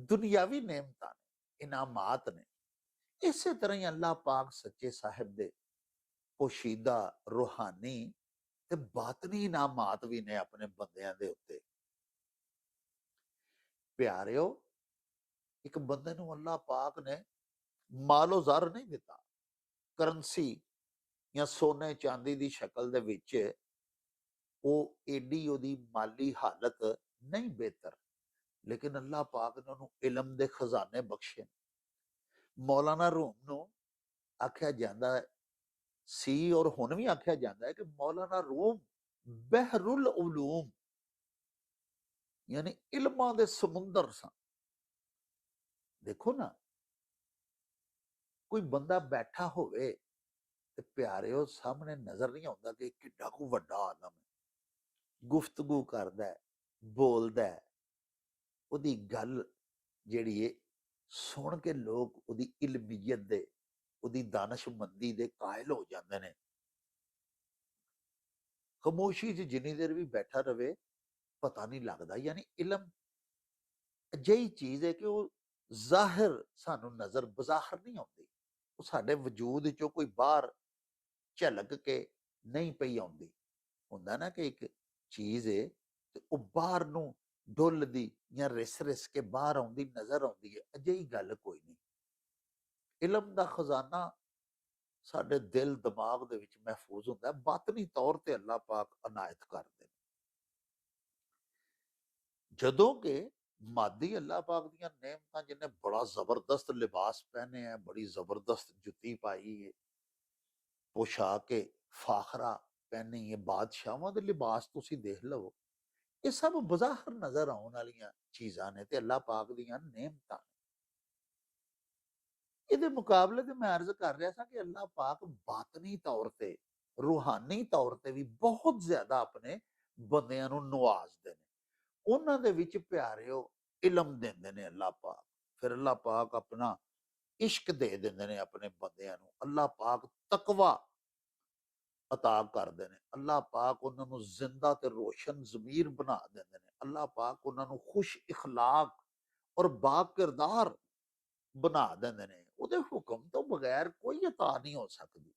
ਦੁਨਿਆਵੀ ਨੇਮਤਾਂ ਨੇ, ਇਨਾਮਾਤ ਨੇ। ਇਸੇ ਤਰ੍ਹਾਂ ਹੀ ਅੱਲਾਹ ਪਾਕ ਸੱਚੇ ਸਾਹਿਬ ਦੇ ਪੋਸ਼ੀਦਾ ਰੂਹਾਨੀ ਤੇ ਬਾਤਨੀ ਇਨਾਮਾਤ ਵੀ ਨੇ ਆਪਣੇ ਬੰਦਿਆਂ ਦੇ ਉੱਤੇ। ਪਿਆਰਿਓ, ਇੱਕ ਬੰਦੇ ਨੂੰ ਅੱਲਾਹ ਪਾਕ ਨੇ ਮਾਲੋ ਜ਼ਰ ਨਹੀਂ ਦਿੱਤਾ, ਕਰੰਸੀ ਜਾਂ ਸੋਨੇ ਚਾਂਦੀ ਦੀ ਸ਼ਕਲ ਦੇ ਵਿੱਚ ਉਹ ਏਡੀ ਉਹਦੀ ਮਾਲੀ ਹਾਲਤ ਨਹੀਂ ਬਿਹਤਰ, ਲੇਕਿਨ ਅੱਲਾਹ ਪਾਕ ਨੇ ਉਹਨੂੰ ਇਲਮ ਦੇ ਖਜ਼ਾਨੇ ਬਖਸ਼ੇ। ਮੌਲਾਨਾ ਰੂਮ ਨੂੰ ਆਖਿਆ ਜਾਂਦਾ ਸੀ ਔਰ ਹੁਣ ਵੀ ਆਖਿਆ ਜਾਂਦਾ ਹੈ ਕਿ ਮੌਲਾਨਾ ਰੂਮ ਬਹਿਰੁਲ ਉਲੂਮ, ਯਾਨੀ ਇਲਮਾਂ ਦੇ ਸਮੁੰਦਰ ਸਨ। ਦੇਖੋ ਨਾ, ਕੋਈ ਬੰਦਾ ਬੈਠਾ ਹੋਵੇ ਤੇ ਪਿਆਰਿਓ ਸਾਹਮਣੇ ਨਜ਼ਰ ਨਹੀਂ ਆਉਂਦਾ ਕਿ ਕਿੱਡਾ ਕੁ ਵੱਡਾ ਆਲਮ ਹੈ। ਗੁਫ਼ਤਗੂ ਕਰਦਾ ਹੈ, ਬੋਲਦਾ ਹੈ, ਉਹਦੀ ਗੱਲ ਜਿਹੜੀ ਹੈ ਸੁਣ ਕੇ ਲੋਕ ਉਹਦੀ ਇਲਮੀਅਤ ਦੇ, ਉਹਦੀ ਦਾਨਸ਼ਮੰਦੀ ਦੇ ਕਾਇਲ ਹੋ ਜਾਂਦੇ ਨੇ। ਖਾਮੋਸ਼ੀ 'ਚ ਜਿੰਨੀ ਦੇਰ ਵੀ ਬੈਠਾ ਰਵੇ ਪਤਾ ਨਹੀਂ ਲੱਗਦਾ। ਯਾਨੀ ਇਲਮ ਅਜਿਹੀ ਚੀਜ਼ ਹੈ ਕਿ ਉਹ ਜ਼ਾਹਿਰ ਸਾਨੂੰ ਨਜ਼ਰ ਬਜ਼ਾਹਰ ਨਹੀਂ ਆਉਂਦੀ, ਉਹ ਸਾਡੇ ਵਜੂਦ ਚੋਂ ਕੋਈ ਬਾਹਰ ਝਲਕ ਕੇ ਨਹੀਂ ਪਈ ਆਉਂਦੀ। ਹੁੰਦਾ ਨਾ ਕਿ ਇੱਕ ਚੀਜ਼ ਹੈ ਤੇ ਉਹ ਬਾਹਰ ਨੂੰ ਡੁੱਲਦੀ ਜਾਂ ਰਿਸ ਰਿਸ ਕੇ ਬਾਹਰ ਆਉਂਦੀ ਨਜ਼ਰ ਆਉਂਦੀ ਹੈ, ਅਜਿਹੀ ਗੱਲ ਕੋਈ ਨਹੀਂ। ਇਲਮ ਦਾ ਖਜ਼ਾਨਾ ਸਾਡੇ ਦਿਲ ਦਿਮਾਗ ਦੇ ਵਿੱਚ ਮਹਿਫੂਜ਼ ਹੁੰਦਾ ਹੈ, ਬਾਤਨੀ ਤੌਰ ਤੇ ਅੱਲਾਹ ਪਾਕ ਅਨਾਇਤ ਕਰਦੇ ਨੇ। ਜਦੋਂ ਕਿ ਮਾਦੀ ਅੱਲਾਹ ਪਾਕ ਦੀਆਂ ਨੇਮਤਾਂ, ਜਿਹਨੇ ਬੜਾ ਜ਼ਬਰਦਸਤ ਲਿਬਾਸ ਪਹਿਨੇ ਹੈ, ਬੜੀ ਜ਼ਬਰਦਸਤ ਜੁੱਤੀ ਪਾਈ ਹੈ, ਪੋਸ਼ਾਕ ਫਾਖਰਾ ਪਹਿਨੀ ਹੈ, ਬਾਦਸ਼ਾਹਾਂ ਦੇ ਲਿਬਾਸ ਤੁਸੀਂ ਦੇਖ ਲਵੋ, ਇਹ ਸਭ ਬਜ਼ਾਹਰ ਨਜ਼ਰ ਆਉਣ ਵਾਲੀਆਂ ਚੀਜ਼ਾਂ ਨੇ ਤੇ ਅੱਲਾਹ ਪਾਕ ਦੀਆਂ ਨੇਮਤਾਂ ਨੇ। ਇਹਦੇ ਮੁਕਾਬਲੇ ਤੇ ਮੈਂ ਅਰਜ਼ ਕਰ ਰਿਹਾ ਸਾਂ ਕਿ ਅੱਲਾਹ ਪਾਕ ਬਾਤਨੀ ਤੌਰ ਤੇ, ਰੂਹਾਨੀ ਤੌਰ ਤੇ ਵੀ ਬਹੁਤ ਜ਼ਿਆਦਾ ਆਪਣੇ ਬੰਦਿਆਂ ਨੂੰ ਨਵਾਜ਼ਦੇ ਨੇ। ਉਹਨਾਂ ਦੇ ਵਿੱਚ ਪਿਆਰਿਓ ਇਲਮ ਦਿੰਦੇ ਨੇ ਅੱਲਾਹ ਪਾਕ, ਫਿਰ ਅੱਲਾਹ ਪਾਕ ਆਪਣਾ ਇਸ਼ਕ ਦੇ ਦਿੰਦੇ ਨੇ ਆਪਣੇ ਬੰਦਿਆਂ ਨੂੰ। ਅੱਲਾਹ ਪਾਕ ਤਕਵਾ ਅਤਾ ਕਰਦੇ ਨੇ। ਅੱਲਾਹ ਪਾਕ ਉਹਨਾਂ ਨੂੰ ਜ਼ਿੰਦਾ ਤੇ ਰੋਸ਼ਨ ਜ਼ਮੀਰ ਬਣਾ ਦਿੰਦੇ ਨੇ। ਅੱਲਾਹ ਪਾਕ ਉਹਨਾਂ ਨੂੰ ਖੁਸ਼ ਇਖਲਾਕ ਔਰ ਬਾ ਕਿਰਦਾਰ ਬਣਾ ਦਿੰਦੇ ਨੇ। ਉਹਦੇ ਹੁਕਮ ਤੋਂ ਬਗੈਰ ਕੋਈ ਅਤਾ ਨਹੀਂ ਹੋ ਸਕਦੀ।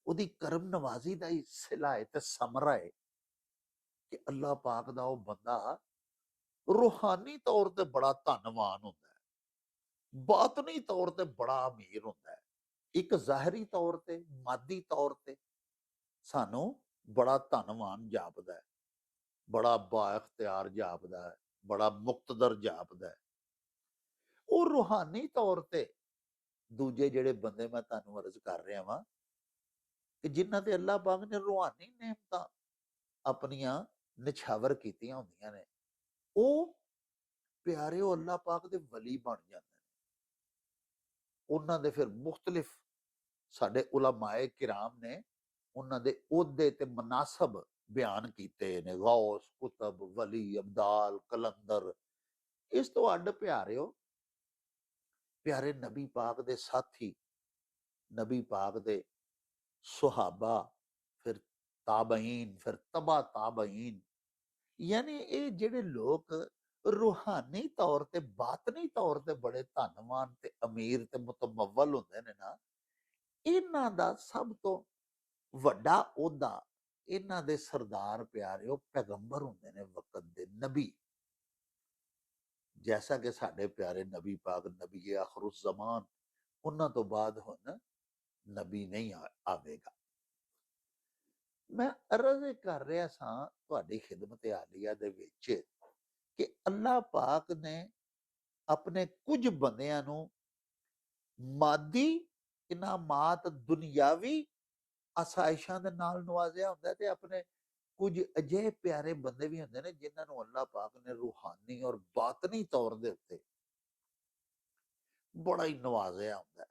ਉਹਦੀ ਕਰਮ ਨਵਾਜ਼ੀ ਦਾ ਹੀ ਸਿਲਾ ਹੈ ਤੇ ਸਮਰਾ ਹੈ ਕਿ ਅੱਲਾਹ ਪਾਕ ਦਾ ਉਹ ਬੰਦਾ ਰੂਹਾਨੀ ਤੌਰ ਤੇ ਬੜਾ ਧਨਵਾਨ ਹੁੰਦਾ ਹੈ, ਬਾਤਨੀ ਤੌਰ ਤੇ ਬੜਾ ਅਮੀਰ ਹੁੰਦਾ ਹੈ। ਇੱਕ ਜ਼ਾਹਿਰੀ ਤੌਰ ਤੇ, ਮਾਦੀ ਤੌਰ ਤੇ ਸਾਨੂੰ ਬੜਾ ਧਨਵਾਨ ਜਾਪਦਾ ਹੈ, ਬੜਾ ਬਾਇਖਤਿਆਰ ਜਾਪਦਾ ਹੈ, ਬੜਾ ਮੁਕਤਦਰ ਜਾਪਦਾ ਹੈ। ਉਹ ਰੂਹਾਨੀ ਤੌਰ ਤੇ ਦੂਜੇ ਜਿਹੜੇ ਬੰਦੇ ਮੈਂ ਤੁਹਾਨੂੰ ਅਰਜ਼ ਕਰ ਰਿਹਾ ਵਾਂ ਕਿ ਜਿਨ੍ਹਾਂ ਤੇ ਅੱਲਾਹ ਪਾਕ ਨੇ ਰੂਹਾਨੀ ਨੇਮਤਾਂ ਆਪਣੀਆਂ ਨਿਛਾਵਰ ਕੀਤੀਆਂ ਹੁੰਦੀਆਂ ਨੇ, ਉਹ ਪਿਆਰਿਓ ਅੱਲਾਹ ਪਾਕ ਦੇ ਵਲੀ ਬਣ ਜਾਂਦੇ ਨੇ। ਉਹਨਾਂ ਦੇ ਫਿਰ ਮੁਖਤਲਿਫ ਸਾਡੇ ਉਲਮਾਏ ਕਿਰਾਮ ਨੇ ਉਹਨਾਂ ਦੇ ਅਹੁਦੇ ਤੇ ਮਨਾਸਬ ਬਿਆਨ ਕੀਤੇ ਨੇ, ਗੌਸ, ਕੁਤਬ, ਵਲੀ, ਅਬਦਾਲ, ਕਲੰਦਰ। ਇਸ ਤੋਂ ਅੱਡ ਪਿਆਰਿਓ ਪਿਆਰੇ ਨਬੀ ਪਾਕ ਦੇ ਸਾਥੀ, ਨਬੀ ਪਾਕ ਦੇ ਸੁਹਾਬਾ, ਫਿਰ ਤਾਬਈਨ, ਫਿਰ ਤਬਾ ਤਾਬਈਨ, ਯਾਨੀ ਇਹ ਜਿਹੜੇ ਲੋਕ ਰੂਹਾਨੀ ਤੌਰ ਤੇ, ਬਾਤਨੀ ਤੌਰ ਤੇ ਬੜੇ ਧਨਵਾਨ ਤੇ ਅਮੀਰ ਤੇ ਮੁਤਮੱਵਲ ਹੁੰਦੇ ਨੇ ਨਾ, ਇਹਨਾਂ ਦਾ ਸਭ ਤੋਂ ਵੱਡਾ ਅਹੁਦਾ, ਇਹਨਾਂ ਦੇ ਸਰਦਾਰ ਪਿਆਰਿਓ ਪੈਗੰਬਰ ਹੁੰਦੇ ਨੇ, ਵਕਤ ਦੇ ਨਬੀ। ਜੈਸਾ ਕਿ ਸਾਡੇ ਪਿਆਰੇ ਨਬੀ ਪਾਕ ਨਬੀ ਆਖਰੁਜ਼ ਜ਼ਮਾਨ, ਉਹਨਾਂ ਤੋਂ ਬਾਅਦ ਹੁਣ ਨਬੀ ਨਹੀਂ ਆਵੇਗਾ। ਮੈਂ ਅਰਜ਼ ਕਰ ਰਿਹਾ ਸਾਂ ਤੁਹਾਡੀ ਖਿਦਮਤ ਆਲੀਆ ਦੇ ਵਿੱਚ ਕਿ ਅੱਲਾਹ ਪਾਕ ਨੇ ਆਪਣੇ ਕੁਝ ਬੰਦਿਆਂ ਨੂੰ ਮਾਦੀ ਇਨਾਮਾਤ, ਦੁਨਿਆਵੀ ਆਸਾਇਸ਼ਾਂ ਦੇ ਨਾਲ ਨਵਾਜ਼ਿਆ ਹੁੰਦਾ, ਤੇ ਆਪਣੇ ਕੁਝ ਅਜਿਹੇ ਪਿਆਰੇ ਬੰਦੇ ਵੀ ਹੁੰਦੇ ਨੇ ਜਿਨ੍ਹਾਂ ਨੂੰ ਅੱਲਾਹ ਪਾਕ ਨੇ ਰੂਹਾਨੀ ਔਰ ਬਾਤਨੀ ਤੌਰ ਦੇ ਉੱਤੇ ਬੜਾ ਹੀ ਨਵਾਜ਼ਿਆ ਹੁੰਦਾ।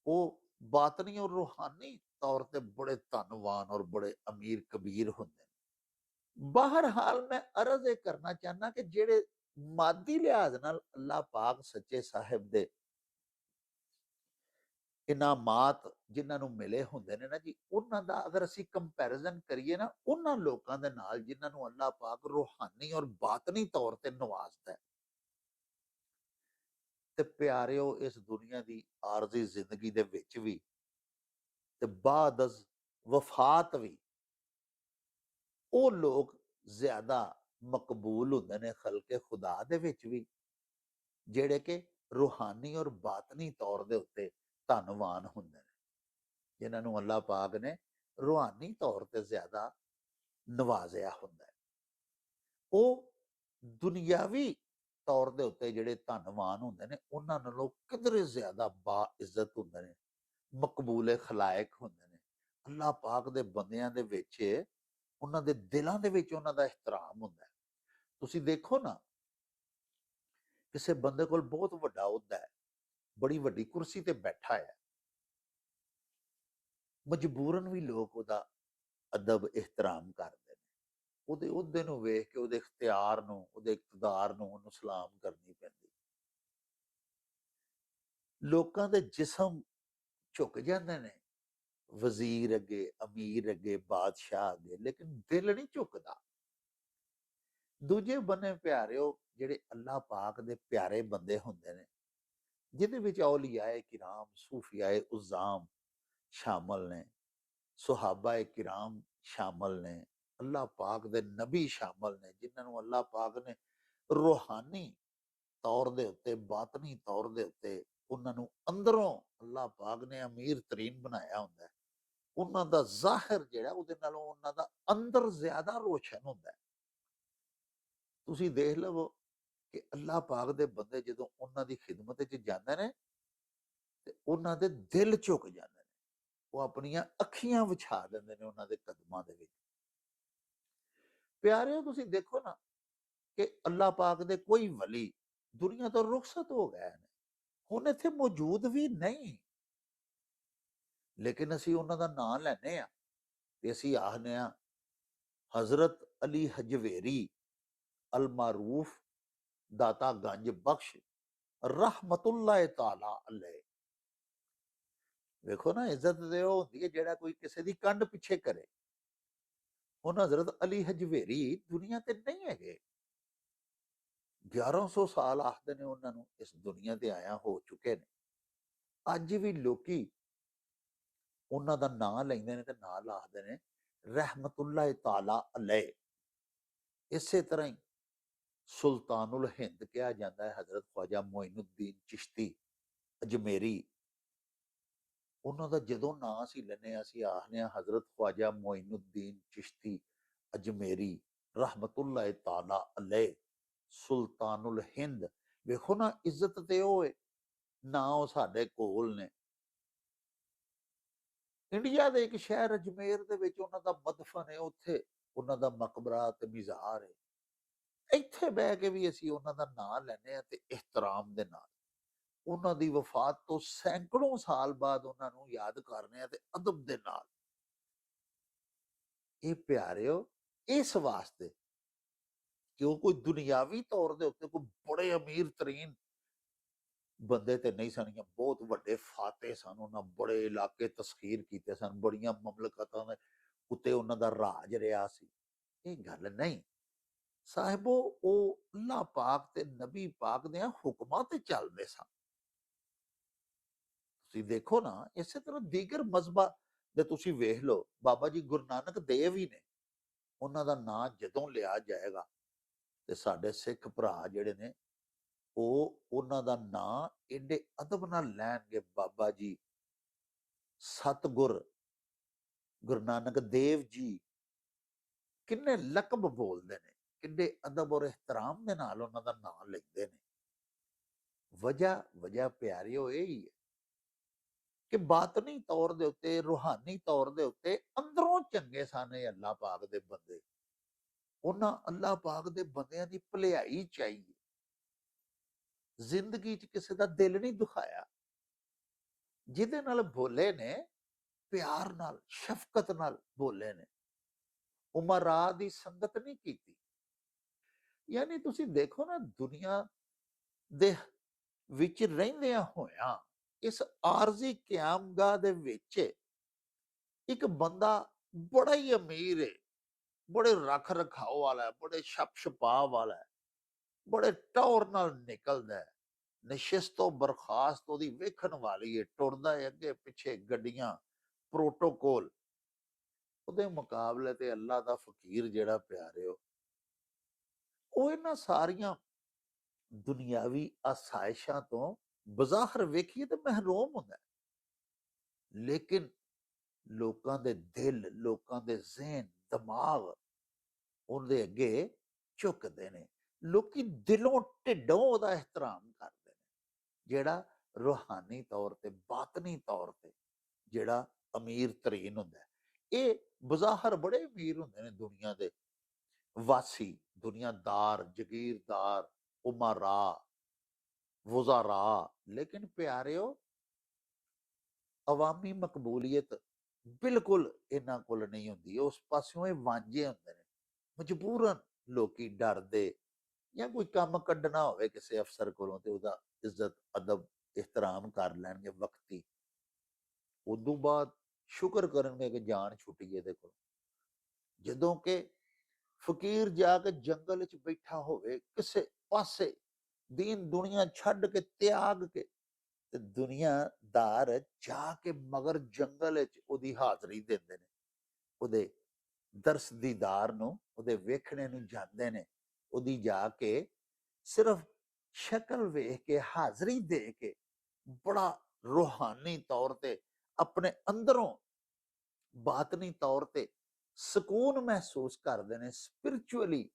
ਉਹ ਬਾਤਨੀ ਔਰ ਰੂਹਾਨੀ ਤੌਰ ਤੇ ਬੜੇ ਧਨਵਾਨ ਔਰ ਬੜੇ ਅਮੀਰ ਕਬੀਰ ਹੁੰਦੇ ਨੇ। ਬਹਰਹਾਲ ਮੈਂ ਅਰਜ਼ ਇਹ ਕਰਨਾ ਚਾਹੁੰਦਾ ਕਿ ਜਿਹੜੇ ਮਾਦੀ ਲਿਹਾਜ਼ ਨਾਲ ਅੱਲਾਹ ਪਾਕ ਸੱਚੇ ਸਾਹਿਬ ਦੇ ਇਨਾਮਾਤ ਜਿਨ੍ਹਾਂ ਨੂੰ ਮਿਲੇ ਹੁੰਦੇ ਨੇ ਨਾ ਜੀ, ਉਹਨਾਂ ਦਾ ਅਗਰ ਅਸੀਂ ਕੰਪੈਰੀਜ਼ਨ ਕਰੀਏ ਨਾ ਉਹਨਾਂ ਲੋਕਾਂ ਦੇ ਨਾਲ ਜਿਨ੍ਹਾਂ ਨੂੰ ਅੱਲਾਹ ਪਾਕ ਰੂਹਾਨੀ ਔਰ ਬਾਤਨੀ ਤੌਰ ਤੇ ਨਵਾਜ਼ਦਾ ਹੈ, ਤੇ ਪਿਆਰਿਓ ਇਸ ਦੁਨੀਆ ਦੀ ਆਰਜ਼ੀ ਜ਼ਿੰਦਗੀ ਦੇ ਵਿੱਚ ਵੀ ਤੇ ਬਾਅਦ ਅਜ਼ ਵਫਾਤ ਵੀ ਉਹ ਲੋਕ ਜ਼ਿਆਦਾ ਮਕਬੂਲ ਹੁੰਦੇ ਨੇ ਖਲਕੇ ਖੁਦਾ ਦੇ ਵਿੱਚ ਵੀ, ਜਿਹੜੇ ਕਿ ਰੂਹਾਨੀ ਔਰ ਬਾਤਨੀ ਤੌਰ ਦੇ ਉੱਤੇ ਧਨਵਾਨ ਹੁੰਦੇ ਨੇ। ਜਿਨ੍ਹਾਂ ਨੂੰ ਅੱਲਾਹ ਪਾਕ ਨੇ ਰੂਹਾਨੀ ਤੌਰ ਤੇ ਜ਼ਿਆਦਾ ਨਵਾਜ਼ਿਆ ਹੁੰਦਾ ਹੈ। ਉਹ ਦੁਨਿਆਵੀ ਤੌਰ ਦੇ ਉੱਤੇ ਜਿਹੜੇ ਧਨਵਾਨ ਹੁੰਦੇ ਨੇ ਉਹਨਾਂ ਨਾਲੋਂ ਕਿਧਰੇ ਜ਼ਿਆਦਾ ਬਾਇਜ਼ਤ ਹੁੰਦੇ ਨੇ, ਮਕਬੂਲੇ ਖਲਾਇਕ ਹੁੰਦੇ ਨੇ। ਅੱਲਾਹ ਪਾਕ ਦੇ ਬੰਦਿਆਂ ਦੇ ਵਿੱਚ ਉਹਨਾਂ ਦੇ ਦਿਲਾਂ ਦੇ ਵਿੱਚ ਉਹਨਾਂ ਦਾ ਇਹਤਰਾਮ ਹੁੰਦਾ ਹੈ। ਤੁਸੀਂ ਦੇਖੋ ਨਾ, ਕਿਸੇ ਬੰਦੇ ਕੋਲ ਬਹੁਤ ਵੱਡਾ ਅਹੁਦਾ ਹੈ, ਬੜੀ ਵੱਡੀ ਕੁਰਸੀ ਤੇ ਬੈਠਾ ਹੈ, ਮਜਬੂਰਨ ਵੀ ਲੋਕ ਉਹਦਾ ਅਦਬ ਇਹਤਰਾਮ ਕਰਦੇ ਨੇ। ਉਹਦੇ ਅਹੁਦੇ ਨੂੰ ਵੇਖ ਕੇ, ਉਹਦੇ ਇਖਤਿਆਰ ਨੂੰ, ਉਹਦੇ ਇਕਤਦਾਰ ਨੂੰ ਉਹਨੂੰ ਸਲਾਮ ਕਰਨੀ ਪੈਂਦੀ। ਲੋਕਾਂ ਦੇ ਜਿਸਮ ਝੁਕ ਜਾਂਦੇ ਨੇ ਵਜ਼ੀਰ ਅੱਗੇ, ਅਮੀਰ ਅੱਗੇ, ਬਾਦਸ਼ਾਹ ਅੱਗੇ, ਲੇਕਿਨ ਦਿਲ ਨਹੀਂ ਝੁਕਦਾ। ਦੂਜੇ ਬੰਨੇ ਪਿਆਰਿਓ, ਜਿਹੜੇ ਅੱਲਾਹ ਪਾਕ ਦੇ ਪਿਆਰੇ ਬੰਦੇ ਹੁੰਦੇ ਨੇ, ਜਿਹਦੇ ਵਿੱਚ ਔਲੀਆਏ ਕਿਰਾਮ, ਸੂਫੀਆਏ ਉਜ਼ਾਮ ਸ਼ਾਮਲ ਨੇ, ਸੁਹਾਬਾਏ ਕਿਰਾਮ ਸ਼ਾਮਲ ਨੇ, ਅੱਲਾਹ ਪਾਕ ਦੇ ਨਬੀ ਸ਼ਾਮਲ ਨੇ, ਜਿਨ੍ਹਾਂ ਨੂੰ ਅੱਲਾਹ ਪਾਕ ਨੇ ਰੂਹਾਨੀ ਤੌਰ ਦੇ ਉੱਤੇ, ਬਾਤਨੀ ਤੌਰ ਦੇ ਉੱਤੇ ਉਹਨਾਂ ਨੂੰ ਅੰਦਰੋਂ ਅੱਲਾਹ ਪਾਕ ਨੇ ਅਮੀਰ ਤਰੀਨ ਬਣਾਇਆ ਹੁੰਦਾ ਹੈ। ਉਹਨਾਂ ਦਾ ਜ਼ਾਹਿਰ ਜਿਹੜਾ ਉਹਦੇ ਨਾਲੋਂ ਉਹਨਾਂ ਦਾ ਅੰਦਰ ਜ਼ਿਆਦਾ ਰੋਸ਼ਨ ਹੁੰਦਾ ਹੈ। ਤੁਸੀਂ ਦੇਖ ਲਵੋ ਕਿ ਅੱਲਾਹ ਪਾਕ ਦੇ ਬੰਦੇ ਜਦੋਂ ਉਹਨਾਂ ਦੀ ਖਿਦਮਤ 'ਚ ਜਾਂਦੇ ਨੇ ਤੇ ਉਹਨਾਂ ਦੇ ਦਿਲ ਝੁਕ ਜਾਂਦੇ ਨੇ, ਉਹ ਆਪਣੀਆਂ ਅੱਖੀਆਂ ਵਿਛਾ ਦਿੰਦੇ ਨੇ ਉਹਨਾਂ ਦੇ ਕਦਮਾਂ ਦੇ ਵਿੱਚ। ਪਿਆਰਿਓ, ਤੁਸੀਂ ਦੇਖੋ ਨਾ ਕਿ ਅੱਲਾਹ ਪਾਕ ਦੇ ਕੋਈ ਵਲੀ ਦੁਨੀਆ ਤੋਂ ਰੁਖਸਤ ਹੋ ਗਏ ਨੇ, ਹੁਣ ਇੱਥੇ ਮੌਜੂਦ ਵੀ ਨਹੀਂ, ਲੇਕਿਨ ਅਸੀਂ ਉਹਨਾਂ ਦਾ ਨਾਂ ਲੈਨੇ ਆ ਤੇ ਅਸੀਂ ਆਖਦੇ ਆ ਹਜ਼ਰਤ ਅਲੀ ਹਜਵੇਰੀ ਅਲ ਮਾਰੂਫ ਦਾਤਾ ਗੰਜ ਬਖਸ਼ ਰਹਿਮਤੁल्लाह ਤਾਲਾ ਅਲੈਹ। ਵੇਖੋ ਨਾ, ਇੱਜ਼ਤ ਤੇ ਉਹ ਹੁੰਦੀ ਹੈ ਜਿਹੜਾ ਕੋਈ ਕਿਸੇ ਦੀ ਕੰਡ ਪਿੱਛੇ ਕਰੇ। ਹੁਣ ਹਜ਼ਰਤ ਅਲੀ ਹਜਵੇਰੀ ਦੁਨੀਆ ਤੇ ਨਹੀਂ ਹੈਗੇ, 1100 ਸਾਲ ਆਖਦੇ ਨੇ ਉਹਨਾਂ ਨੂੰ ਇਸ ਦੁਨੀਆ ਤੇ ਆਇਆ ਹੋ ਚੁੱਕੇ ਨੇ। ਅੱਜ ਵੀ ਲੋਕੀ ਉਹਨਾਂ ਦਾ ਨਾਂ ਲੈਂਦੇ ਨੇ ਤੇ ਨਾਲ ਆਖਦੇ ਨੇ ਰਹਿਮਤੁल्लाह ਤਾਲਾ ਅਲੈਹ। ਇਸੇ ਤਰ੍ਹਾਂ ਹੀ ਸੁਲਤਾਨੁਲ ਹਿੰਦ ਕਿਹਾ ਜਾਂਦਾ ਹੈ ਹਜ਼ਰਤ ख्वाजा मोइनुद्दीन चिश्ती ਅਜਮੇਰੀ। ਉਹਨਾਂ ਦਾ ਜਦੋਂ ਨਾਂ ਅਸੀਂ ਲੈਂਦੇ ਹਾਂ, ਅਸੀਂ ਆਖਦੇ ਹਾਂ ਹਜ਼ਰਤ ख्वाजा मोइनुद्दीन चिश्ती ਅਜਮੇਰੀ ਰਹਿਮਤੁल्लाह ਤਾਲਾ ਅਲੈਹ ਸੁਲਤਾਨੁਲ ਹਿੰਦ। ਵੇਖੋ ਨਾ, ਇੱਜ਼ਤ ਤੇ ਉਹ ਹੈ, ਨਾ ਉਹ ਸਾਡੇ ਕੋਲ ਨੇ। ਇੰਡੀਆ ਦੇ ਇੱਕ ਸ਼ਹਿਰ ਅਜਮੇਰ ਦੇ ਵਿੱਚ ਉਹਨਾਂ ਦਾ ਮਦਫਨ ਹੈ, ਉੱਥੇ ਉਹਨਾਂ ਦਾ ਮਕਬਰਾ ਤੇ ਮਿਜ਼ਾਰ ਹੈ। ਇੱਥੇ ਬਹਿ ਕੇ ਵੀ ਅਸੀਂ ਉਹਨਾਂ ਦਾ ਨਾਂ ਲੈਂਦੇ ਹਾਂ ਤੇ ਇਹਤਰਾਮ ਦੇ ਨਾਲ। ਉਹਨਾਂ ਦੀ ਵਫਾਤ ਤੋਂ ਸੈਂਕੜੋਂ ਸਾਲ ਬਾਅਦ ਉਹਨਾਂ ਨੂੰ ਯਾਦ ਕਰਨੇ ਆ ਤੇ ਅਦਬ ਦੇ ਨਾਲ। ਇਹ ਪਿਆਰਿਓ ਇਸ ਵਾਸਤੇ ਕਿ ਉਹ ਕੋਈ ਦੁਨਿਆਵੀ ਤੌਰ ਦੇ ਉੱਤੇ ਕੋਈ ਬੜੇ ਅਮੀਰ ਤਰੀਨ ਬੰਦੇ ਤੇ ਨਹੀਂ ਸਨ, ਬਹੁਤ ਵੱਡੇ ਫਾਤੇ ਸਨ, ਉਹਨਾਂ ਬੜੇ ਇਲਾਕੇ ਤਸਖੀਰ ਕੀਤੇ ਸਨ, ਬੜੀਆਂ ਮਮਲਕਤਾਂ ਦੇ ਉੱਤੇ ਉਹਨਾਂ ਦਾ ਰਾਜ ਰਿਹਾ ਸੀ। ਇਹ ਗੱਲ ਨਹੀਂ ਸਾਹਿਬੋ, ਉਹ ਅੱਲਾਹ ਪਾਕ ਤੇ ਨਬੀ ਪਾਕ ਦੇ ਹੁਕਮਾਂ ਤੇ ਚੱਲਦੇ ਸਨ। ਤੁਸੀਂ ਦੇਖੋ ਨਾ, ਇਸੇ ਤਰ੍ਹਾਂ ਦੀਗਰ ਮਜ਼ਹਬਾਂ ਦੇ ਤੁਸੀਂ ਵੇਖ ਲਓ, ਬਾਬਾ ਜੀ ਗੁਰੂ ਨਾਨਕ ਦੇਵ ਹੀ ਨੇ, ਉਹਨਾਂ ਦਾ ਨਾਂ ਜਦੋਂ ਲਿਆ ਜਾਏਗਾ ਤੇ ਸਾਡੇ ਸਿੱਖ ਭਰਾ ਜਿਹੜੇ ਨੇ ਉਹ ਉਹਨਾਂ ਦਾ ਨਾਂ ਏਡੇ ਅਦਬ ਨਾਲ ਲੈਣਗੇ। ਬਾਬਾ ਜੀ, ਸਤਿਗੁਰ ਗੁਰੂ ਨਾਨਕ ਦੇਵ ਜੀ, ਕਿੰਨੇ ਲਕਬ ਬੋਲਦੇ ਨੇ, ਕਿੰਨੇ ਅਦਬ ਔਰ ਇਹਤਰਾਮ ਦੇ ਨਾਲ ਉਹਨਾਂ ਦਾ ਨਾਂ ਲੈਂਦੇ ਨੇ। ਵਜ੍ਹਾ ਪਿਆਰਿਓ ਇਹ ਹੀ ਹੈ ਕਿ ਬਾਤਨੀ ਤੌਰ ਦੇ ਉੱਤੇ, ਰੂਹਾਨੀ ਤੌਰ ਦੇ ਉੱਤੇ ਅੰਦਰੋਂ ਚੰਗੇ ਸਨ ਇਹ ਅੱਲਾਹ ਪਾਕ ਦੇ ਬੰਦੇ। ਉਹਨਾਂ ਅੱਲਾਹ ਪਾਕ ਦੇ ਬੰਦਿਆਂ ਦੀ ਭਲਾਈ ਚਾਹੀਏ, ਜ਼ਿੰਦਗੀ 'ਚ ਕਿਸੇ ਦਾ ਦਿਲ ਨਹੀਂ ਦੁਖਾਇਆ, ਜਿਹਦੇ ਨਾਲ ਬੋਲੇ ਨੇ ਪਿਆਰ ਨਾਲ, ਸ਼ਫਕਤ ਨਾਲ ਬੋਲੇ ਨੇ, ਉਮਰਾ ਦੀ ਸੰਗਤ ਨਹੀਂ ਕੀਤੀ। ਯਾਨੀ ਤੁਸੀਂ ਦੇਖੋ ਨਾ, ਦੁਨੀਆ ਦੇ ਵਿੱਚ ਰਹਿੰਦਿਆਂ ਹੋਇਆਂ ਇਸ ਆਰਜ਼ੀ ਕਿਆਮਗਾਹ ਦੇ ਵਿੱਚ ਇੱਕ ਬੰਦਾ ਬੜਾ ਹੀ ਅਮੀਰ ਹੈ, ਬੜੇ ਰੱਖ ਰਖਾਓ ਵਾਲਾ ਹੈ, ਬੜੇ ਛਪ ਛਪਾ ਵਾਲਾ ਹੈ, ਬੜੇ ਟੌਰ ਨਾਲ ਨਿਕਲਦਾ ਹੈ, ਨਸ਼ਿਸਤੋਂ ਬਰਖਾਸਤ ਉਹਦੀ ਵੇਖਣ ਵਾਲੀ ਹੈ, ਟੁਰਦਾ ਹੈ ਅੱਗੇ ਪਿੱਛੇ ਗੱਡੀਆਂ, ਪ੍ਰੋਟੋਕੋਲ। ਉਹਦੇ ਮੁਕਾਬਲੇ ਤੇ ਅੱਲਾ ਦਾ ਫਕੀਰ ਜਿਹੜਾ ਪਿਆਰਿਓ, ਉਹ ਇਹਨਾਂ ਸਾਰੀਆਂ ਦੁਨਿਆਵੀ ਆਸਾਇਸ਼ਾਂ ਤੋਂ ਬਜ਼ਾਹਰ ਵੇਖੀਏ ਤੇ ਮਹਿਰੂਮ ਹੁੰਦਾ, ਲੇਕਿਨ ਲੋਕਾਂ ਦੇ ਦਿਲ, ਲੋਕਾਂ ਦੇ ਜ਼ਿਹਨ, ਦਿਮਾਗ ਉਹਦੇ ਅੱਗੇ ਝੁਕਦੇ ਨੇ। ਲੋਕੀ ਦਿਲੋਂ ਢਿੱਡੋਂ ਉਹਦਾ ਇਹਤਰਾਮ ਕਰਦੇ ਨੇ, ਜਿਹੜਾ ਰੂਹਾਨੀ ਤੌਰ ਤੇ, ਬਾਤਨੀ ਤੌਰ ਤੇ ਜਿਹੜਾ ਅਮੀਰ ਤਰੀਨ ਹੁੰਦਾ ਹੈ। ਇਹ ਬਜ਼ਾਹਰ ਬੜੇ ਅਮੀਰ ਹੁੰਦੇ ਨੇ ਦੁਨੀਆ ਦੇ ਵਾਸੀ, ਦੁਨੀਆਦਾਰ, ਜਗੀਰਦਾਰ, ਉਮਾਰਾ, ਵਜ਼ਾਰਾ, ਲੇਕਿਨ ਪਿਆਰਿਓ ਅਵਾਮੀ ਮਕਬੂਲੀਅਤ ਬਿਲਕੁਲ ਇਹਨਾਂ ਕੋਲ ਨਹੀਂ ਹੁੰਦੀ। ਉਸ ਪਾਸਿਓਂ ਇਹ ਵਾਂਝੇ ਹੁੰਦੇ ਨੇ, ਮਜਬੂਰਨ ਲੋਕੀ ਡਰਦੇ, ਜਾਂ ਕੋਈ ਕੰਮ ਕੱਢਣਾ ਹੋਵੇ ਕਿਸੇ ਅਫਸਰ ਕੋਲੋਂ ਤੇ ਉਹਦਾ ਇੱਜ਼ਤ ਅਦਬ ਇਹਤਰਾਮ ਕਰ ਲੈਣਗੇ ਵਕਤੀ, ਉਦੋਂ ਬਾਅਦ ਸ਼ੁਕਰ ਕਰਨਗੇ ਕਿ ਜਾਨ ਛੁੱਟੀ ਇਹਦੇ ਕੋਲ। ਜਦੋਂ ਕਿ ਫਕੀਰ ਜਾ ਕੇ ਜੰਗਲ 'ਚ ਬੈਠਾ ਹੋਵੇ ਕਿਸੇ ਪਾਸੇ, ਦੀਨ ਦੁਨੀਆ ਛੱਡ ਕੇ, ਤਿਆਗ ਕੇ, ਤੇ ਦੁਨੀਆਦਾਰ ਜਾ ਕੇ ਮਗਰ ਜੰਗਲ 'ਚ ਉਹਦੀ ਹਾਜ਼ਰੀ ਦਿੰਦੇ ਨੇ, ਉਹਦੇ ਦਰਸ ਦੀਦਾਰ ਨੂੰ, ਉਹਦੇ ਵੇਖਣੇ ਨੂੰ ਜਾਂਦੇ ਨੇ। ਉਹਦੀ ਜਾ ਕੇ ਸਿਰਫ ਸ਼ਕਲ ਵੇਖ ਕੇ, ਹਾਜ਼ਰੀ ਦੇ ਕੇ, ਬੜਾ ਰੂਹਾਨੀ ਤੌਰ ਤੇ, ਆਪਣੇ ਅੰਦਰੋਂ ਬਾਤਨੀ ਤੌਰ ਤੇ ਸਕੂਨ ਮਹਿਸੂਸ ਕਰਦੇ ਨੇ, ਸਪਿਰਿਚੁਅਲੀ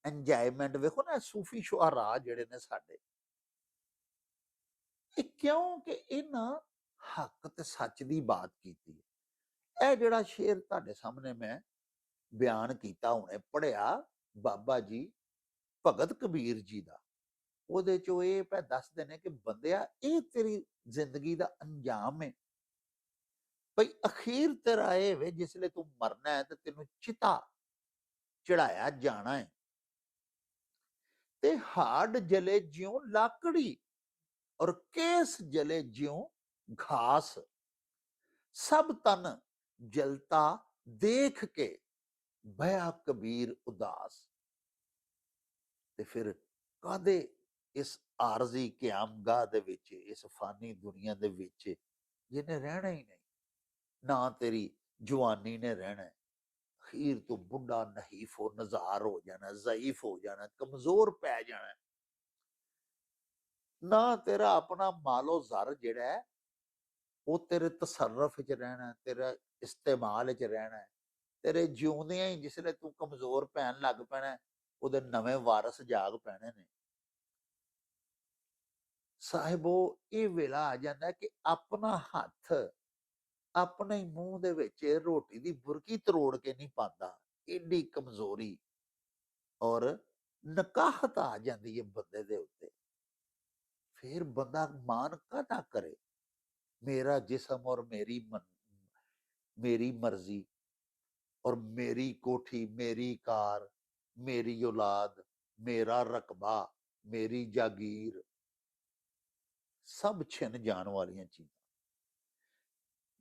ਇੰਜੋਇਮੈਂਟ। ਵੇਖੋ ਨਾ ਸੂਫੀ ਸ਼ੁਆਰਾ ਜਿਹੜੇ ਨੇ ਸਾਡੇ, ਇਹ ਕਿਉਂਕਿ ਇਹਨਾਂ ਹੱਕ ਤੇ ਸੱਚ ਦੀ ਬਾਤ ਕੀਤੀ ਹੈ। ਇਹ ਜਿਹੜਾ ਸ਼ੇਰ ਤੁਹਾਡੇ ਸਾਹਮਣੇ ਮੈਂ ਬਿਆਨ ਕੀਤਾ, ਹੁਣੇ ਪੜਿਆ, ਬਾਬਾ ਜੀ ਭਗਤ ਕਬੀਰ ਜੀ ਦਾ, ਉਹਦੇ ਚੋਂ ਇਹ ਪੈ ਦੱਸਦੇ ਨੇ ਕਿ ਬੰਦਿਆ, ਇਹ ਤੇਰੀ ਜ਼ਿੰਦਗੀ ਦਾ ਅੰਜਾਮ ਹੈ ਭਈ। ਅਖੀਰ ਤੇਰਾ ਇਹ ਵੇ, ਜਿਸਲੇ ਤੂੰ ਮਰਨਾ ਹੈ ਤੇ ਤੈਨੂੰ ਚਿਤਾ ਚੜਾਇਆ ਜਾਣਾ ਹੈ, ਤੇ ਹਾੜ ਜਲੇ ਜਿਉਂ ਲਾਕੜੀ ਔਰ ਕੇਸ ਜਲੇ ਜਿਉਂ ਘਾਸ, ਸਭ ਤਨ ਜਲਤਾ ਦੇਖ ਕੇ ਭਇਆ ਕਬੀਰ ਉਦਾਸ। ਤੇ ਫਿਰ ਕਾਦੇ ਇਸ ਆਰਜ਼ੀ ਕਿਆਮਗਾਹ ਦੇ ਵਿੱਚ, ਇਸ ਫਾਨੀ ਦੁਨੀਆ ਦੇ ਵਿੱਚ ਜਿਹਨੇ ਰਹਿਣਾ ਹੀ ਨਹੀਂ, ਨਾ ਤੇਰੀ ਜਵਾਨੀ ਨੇ ਰਹਿਣਾ, ਅਖੀਰ ਤੋਂ ਬੁੱਢਾ ਨਹੀਫ ਹੋ ਨਜ਼ਾਰ ਹੋ ਜਾਣਾ, ਜ਼ਈਫ ਹੋ ਜਾਣਾ, ਕਮਜ਼ੋਰ ਪੈ ਜਾਣਾ। ਨਾ ਤੇਰਾ ਆਪਣਾ ਮਾਲੋ ਜ਼ਰ ਜਿਹੜਾ ਹੈ ਉਹ ਤੇਰੇ ਤਸਰਫ 'ਚ ਰਹਿਣਾ, ਤੇਰਾ ਇਸਤੇਮਾਲ 'ਚ ਰਹਿਣਾ। ਤੇਰੇ ਜਿਉਂਦਿਆਂ ਹੀ ਜਿਸਲੇ ਤੂੰ ਕਮਜ਼ੋਰ ਪੈਣ ਲੱਗ ਪੈਣਾ, ਉਹਦੇ ਨਵੇਂ ਵਾਰਸ ਜਾਗ ਪੈਣੇ ਨੇ। ਸਾਹਿਬੋ, ਇਹ ਵੇਲਾ ਆ ਜਾਂਦਾ ਕਿ ਆਪਣਾ ਹੱਥ ਆਪਣੇ ਮੂੰਹ ਦੇ ਵਿੱਚ ਰੋਟੀ ਦੀ ਬੁਰਕੀ ਤਰੋੜ ਕੇ ਨਹੀਂ ਪਾਉਂਦਾ। ਏਡੀ ਕਮਜ਼ੋਰੀ ਔਰ ਨਕਾਹਤ ਆ ਜਾਂਦੀ ਹੈ ਬੰਦੇ ਦੇ ਉੱਤੇ। ਫਿਰ ਬੰਦਾ ਮਾਨ ਕਾਹਦਾ ਕਰੇ, ਮੇਰਾ ਜਿਸਮ ਔਰ ਮੇਰੀ ਮਰਜ਼ੀ ਔਰ ਮੇਰੀ ਕੋਠੀ, ਮੇਰੀ ਕਾਰ, ਮੇਰੀ ਔਲਾਦ, ਮੇਰਾ ਰਕਬਾ, ਮੇਰੀ ਜਾਗੀਰ, ਸਭ ਛਿਨ ਜਾਣ ਵਾਲੀਆਂ ਚੀਜ਼ਾਂ।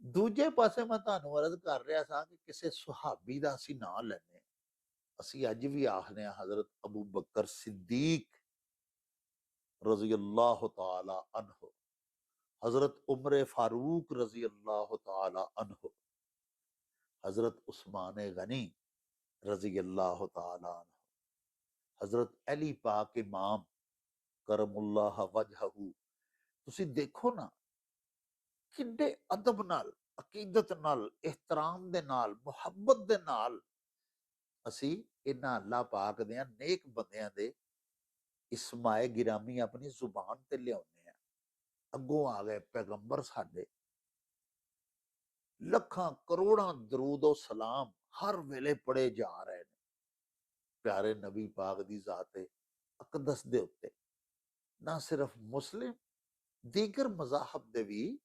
ਦੂਜੇ ਪਾਸੇ ਮੈਂ ਤੁਹਾਨੂੰ ਅਰਜ਼ ਕਰ ਰਿਹਾ ਸਾਂ ਕਿ ਕਿਸੇ ਸੁਹਾਬੀ ਦਾ ਅਸੀਂ ਨਾਂ ਲੈਂਦੇ, ਅਸੀਂ ਅੱਜ ਵੀ ਆਖਦੇ ਹਾਂ ਹਜ਼ਰਤ ਅਬੂ ਬਕਰ ਸਿੱਦੀਕ ਰਜ਼ੀ ਅੱਲਾਹੁ ਤਾਲਾ ਅਨਹु, हजरत उमर फारूक रजी अल्लाह ताला अन्हु, हजरत उस्मान गनी रजी अल्लाह ताला अन्हु, हजरत अली पाक इमाम करमुल्लाह वजहहू। ਤੁਸੀਂ ਦੇਖੋ ਨਾ ਕਿੰਨੇ ਅਦਬ ਨਾਲ, ਅਕੀਦਤ ਨਾਲ, ਇਹਤਰਾਮ ਦੇ ਨਾਲ, ਮੁਹੱਬਤ ਦੇ ਨਾਲ ਅਸੀਂ ਇਹਨਾਂ ਅੱਲਾਹ ਪਾਕ ਦੇ ਨੇਕ ਬੰਦਿਆਂ ਦੇ ਇਸਮਾਏ ਗਿਰਾਮੀ ਆਪਣੀ ਜ਼ੁਬਾਨ ਤੇ ਲਿਆਉਂਦੇ ਆ। ਅੱਗੋਂ ਆ ਗਏ ਪੈਗੰਬਰ ਸਾਡੇ, ਲੱਖਾਂ ਕਰੋੜਾਂ ਦਰੂਦ ਸਲਾਮ ਹਰ ਵੇਲੇ ਪੜੇ ਜਾ ਰਹੇ ਨੇ ਪਿਆਰੇ ਨਬੀ ਪਾਕ ਦੀ ਜ਼ਾਤ ਅਕਦਸ ਦੇ ਉੱਤੇ। ਨਾ ਸਿਰਫ ਮੁਸਲਿਮ, ਦੀਗਰ ਮਜ਼ਾਹਬ ਦੇ ਵੀ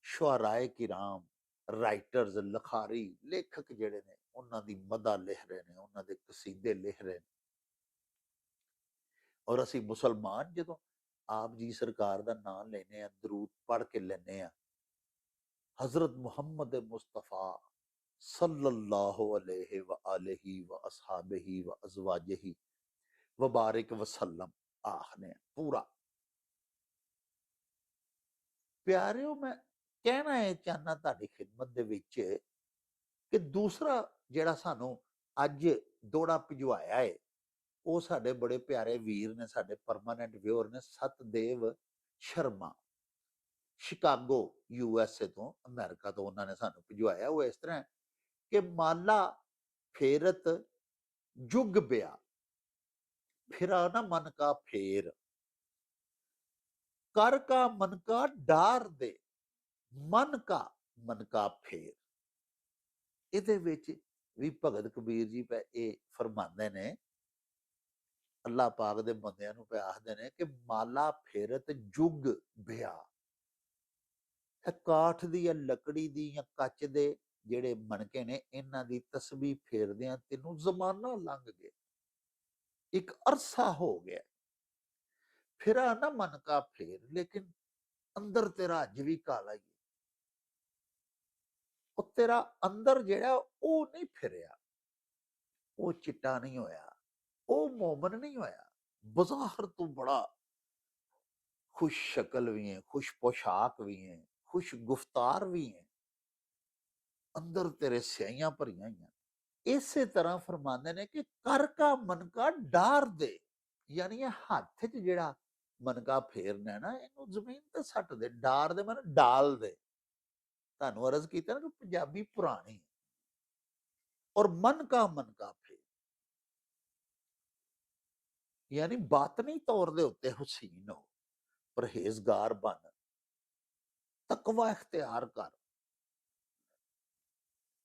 ਸ਼ੁਆਰਾਏ ਕਿਰਾਮ, ਰਾਈਟਰਸ, ਲਖਾਰੀ, ਲੇਖਕ ਜਿਹੜੇ ਨੇ ਉਹਨਾਂ ਦੀ ਮਦਾ ਲਿਖ ਰਹੇ ਨੇ, ਉਹਨਾਂ ਦੇ ਕਸੀਦੇ ਲਿਖ ਰਹੇ ਨੇ। ਔਰ ਅਸੀਂ ਮੁਸਲਮਾਨ ਜਦੋਂ ਆਪ ਜੀ ਸਰਕਾਰ ਦਾ ਨਾਮ ਲੈਨੇ ਆ, ਦਰੂਦ ਪੜ੍ਹ ਕੇ ਲੈਨੇ ਆ, हजरत मोहम्मद मुस्तफ़ा सल्लल्लाहु अलैहि व आलिहि व अस्हाबिहि व अज़वाजिहि व बारिक वसल्लम आखने पूरा। प्यारिओ, मैं कहना है चाहना तुहाडी खिदमत दे विच कि दूसरा जिहड़ा सानू अज दौड़ा भिजवाया है वो साडे बड़े प्यारे वीर ने, साडे परमानेंट व्यूअर ने, सतदेव शर्मा। ਸ਼ਿਕਾਗੋ USA ਤੋਂ, ਅਮਰੀਕਾ ਤੋਂ ਉਹਨਾਂ ਨੇ ਸਾਨੂੰ ਭਿਜਵਾਇਆ। ਉਹ ਇਸ ਤਰ੍ਹਾਂ ਹੈ ਕਿ ਮਾਲਾ ਫੇਰਤ ਜੁਗ ਬਿਆ, ਫਿਰਾ ਨਾ ਮਨ ਕਾ ਫੇਰ, ਕਰ ਕਾ ਮਨ ਕਾ ਡਾਰ ਦੇ, ਮਨ ਕਾ ਫੇਰ। ਇਹਦੇ ਵਿੱਚ ਵੀ ਭਗਤ ਕਬੀਰ ਜੀ ਇਹ ਫਰਮਾਉਂਦੇ ਨੇ, ਅੱਲਾਹ ਪਾਕ ਦੇ ਬੰਦਿਆਂ ਨੂੰ ਆਖਦੇ ਨੇ ਕਿ ਮਾਲਾ ਫੇਰਤ ਜੁਗ ਬਿਆ, ਕਾਠ ਦੀ ਜਾਂ ਲੱਕੜੀ ਦੀ ਜਾਂ ਕੱਚ ਦੇ ਜਿਹੜੇ ਮਣਕੇ ਨੇ, ਇਹਨਾਂ ਦੀ ਤਸਬੀਹ ਫੇਰਦਿਆਂ ਤੈਨੂੰ ਜ਼ਮਾਨਾ ਲੰਘ ਗਿਆ, ਇੱਕ ਅਰਸਾ ਹੋ ਗਿਆ। ਫਿਰਾ ਨਾ ਮਨ ਕਾ ਫੇਰ, ਲੇਕਿਨ ਅੰਦਰ ਤੇਰਾ ਅੱਜ ਵੀ ਕਾਲਾ ਹੀ, ਉਹ ਤੇਰਾ ਅੰਦਰ ਜਿਹੜਾ ਉਹ ਨਹੀਂ ਫਿਰਿਆ, ਉਹ ਚਿੱਟਾ ਨਹੀਂ ਹੋਇਆ, ਉਹ ਮੋਮਨ ਨਹੀਂ ਹੋਇਆ। ਬਜ਼ਾਹਰ ਤੋਂ ਬੜਾ खुश शक्ल भी है, खुश पोशाक भी है, खुश गुफ्तार भी है, अंदर तेरे स्याहियां भरियां ही। इसे तरह फरमाते ने कि कर का मन का डार दे, यानी ये हाथ च जेड़ा मनका फेरना है ना, इनू जमीन ते सट दे। डार दे मन डाल दे। तुहानू अर्ज कीता ना कि पंजाबी पुरानी, और मन का फेर, यानी बातनी तौर दे उत्ते हुसीन हो, परहेजगार बन, तकवा इख्तियार कर।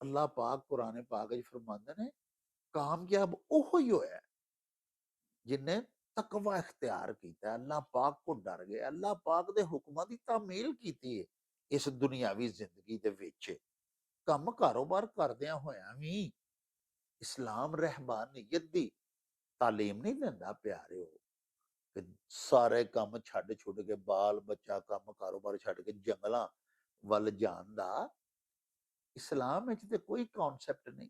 अल्लाह पाक कुरान पाक फरमाते ने कामयाब ओहो ही होया जिन्हें तकवा इख्तियार किया, अल्लाह पाक को डर गया, अल्लाह पाक दे हुक्मां दी तामील कीती है इस दुनियावी जिंदगी दे विच। कम कारोबार करदियां होया भी इस्लाम रहबानियत दी तालीम नहीं दिंदा प्यारे हो, कि सारे काम छड्ड छुड़ के, बाल बच्चा काम कारोबार छड्ड के जंगलां वल जाण दा इस्लाम विच ते कोई कॉन्सैप्ट नहीं।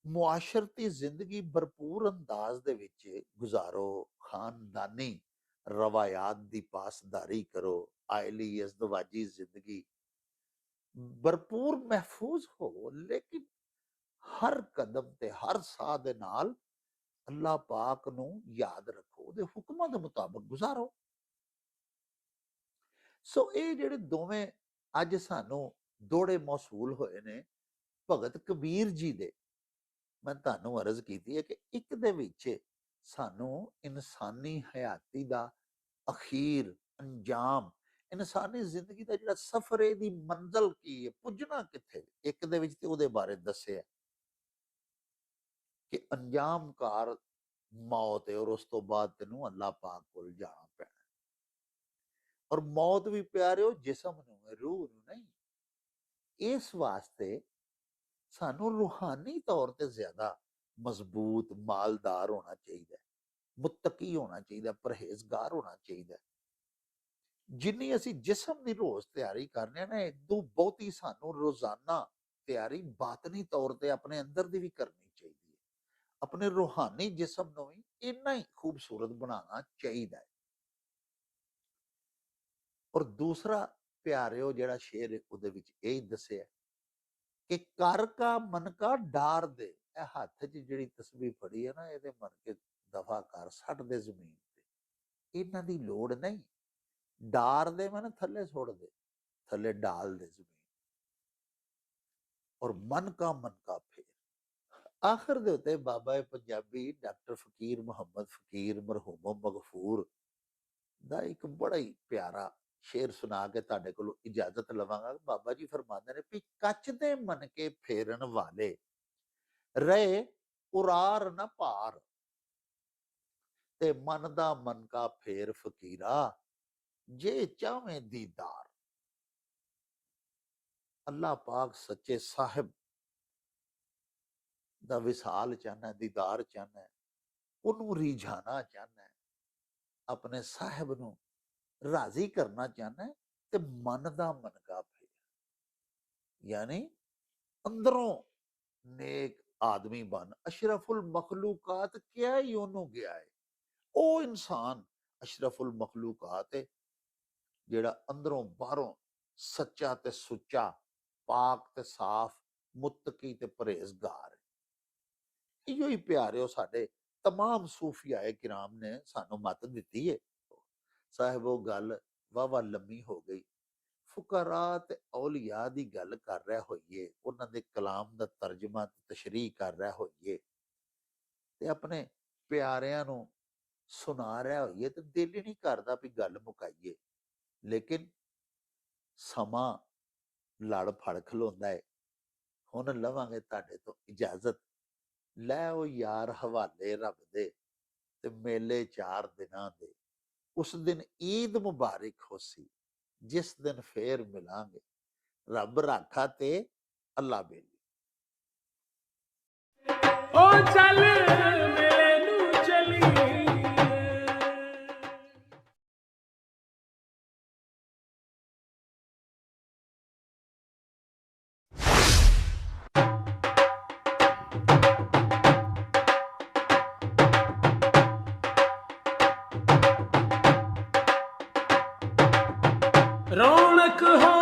मुआशरती जिंदगी भरपूर अंदाज दे विच गुजारो, खानदानी रवायात दी पासदारी करो, आयली अज़दवाजी जिंदगी भरपूर महफूज हो, लेकिन हर कदम ते हर साह दे नाल अल्लाह पाक नू याद रखो, उहदे हुक्मां दे मुताबिक गुजारो। सो ये जिहड़े दोवें अज सानू दोड़े मौसूल होए ने भगत कबीर जी दे, मैं तुहानू अर्ज कीती है कि एक दे विच सानू इंसानी हयाती दा अखीर अंजाम, इंसानी जिंदगी दा जिहड़ा सफर है, दी मंजिल की है, पुजना किथे, एक दे विच ते उहदे बारे दस्सिया कि अंजाम कार मौत है, और उस तो बाद तेनू अल्लाह पाक कोल जाना पैना। और मौत भी प्यारे हो जिसम नू है, रूह नू नहीं। इस वास्ते सानू रूहानी तौर ते ज्यादा मजबूत मालदार होना चाहिए, मुत्तकी होना चाहिए, परहेजगार होना चाहिए। जिन्नी असी जिसम की रोज तैयारी करने ना, इदू बहुती सानू रोजाना तैयारी बातनी तौर ते अपने अंदर दी भी करनी चाहिए, अपने रूहानी जिसम नू भी इन्ना ही खूबसूरत बनाना चाहिए। और दूसरा प्यारिओ जिहड़ा शेर है उहदे विच यही दस्सिया कि कर का मन का डार दे, हाथ च जिहड़ी तस्बीह फड़ी है ना, इहदे मन के दफा कर, सट दे जमीन ते, इन्हां दी लोड़ नहीं। डार दे मन थले सुट दे, थले डाल दे जमीन, और मन का फेर। आखिर दे उत्ते बाबा पंजाबी डॉक्टर फकीर मुहम्मद फकीर मरहूम मगफूर दा एक बड़ा ही प्यारा शेर सुना के तुहाडे कोलों इजाजत लवांगा। बाबा जी फरमाते ने भी कच दे मन के फेरन वाले रहे उरार न पार, ते मन दा मन का फेर फकीरा जे चाहे दीदार। अल्लाह पाक सच्चे साहिब दा विसाल चाहना, दीदार चाहना, उन्नू रिझाना चाहना, अपने साहिब नू राजी करना चाहना है, ते मन दा मन का फेर, यानी अंदरों नेक आदमी बन। अशरफुल मखलूकात क्या ही ओनू गया है, ओ इंसान अशरफुल मखलूकात है जेड़ा अंदरों बाहरों सच्चा ते सुच्चा, पाक ते साफ, मुत्तकी ते परहेजगार है। इहो ही प्यारिओ साडे तमाम सूफियाए किराम ने सानू मत दिती है। साहिब वो गल ਵਾਹਵਾ ਲੰਮੀ ਹੋ ਗਈ। ਫੁਕਰਾ ਤੇ ਔਲੀਆ ਦੀ ਗੱਲ ਕਰ ਰਿਹਾ ਹੋਈਏ, ਉਹਨਾਂ ਦੇ ਕਲਾਮ ਦਾ ਤਰਜਮਾ ਤੇ ਤਸ਼ਰੀਹ ਕਰ ਰਿਹਾ ਹੋਈਏ ਤੇ ਆਪਣੇ ਪਿਆਰਿਆਂ ਨੂੰ ਸੁਣਾ ਰਿਹਾ ਹੋਈਏ ਤੇ ਦਿਲ ਹੀ ਨਹੀਂ ਕਰਦਾ ਵੀ ਗੱਲ ਮੁਕਾਈਏ। ਲੇਕਿਨ ਸਮਾਂ ਲੜ ਫੜ ਖਲੋਂਦਾ ਹੈ। ਹੁਣ ਲਵਾਂਗੇ ਤੁਹਾਡੇ ਤੋਂ ਇਜਾਜ਼ਤ। ਲੈ ਉਹ ਯਾਰ ਹਵਾਲੇ ਰੱਬ ਦੇ ਤੇ ਮੇਲੇ 4 ਦਿਨਾਂ ਦੇ। ਉਸ ਦਿਨ ਈਦ ਮੁਬਾਰਕ ਹੋਸੀ, ਜਿਸ ਦਿਨ ਫੇਰ ਮਿਲਾਂਗੇ। ਰੱਬ ਰਾਖਾ ਤੇ ਅੱਲਾ ਬੇਲੀ। ਓ ਚੱਲ ਮੇਲੇ ਨੂੰ ਚਲੀਏ। ਰੌਣਕ ਹੋ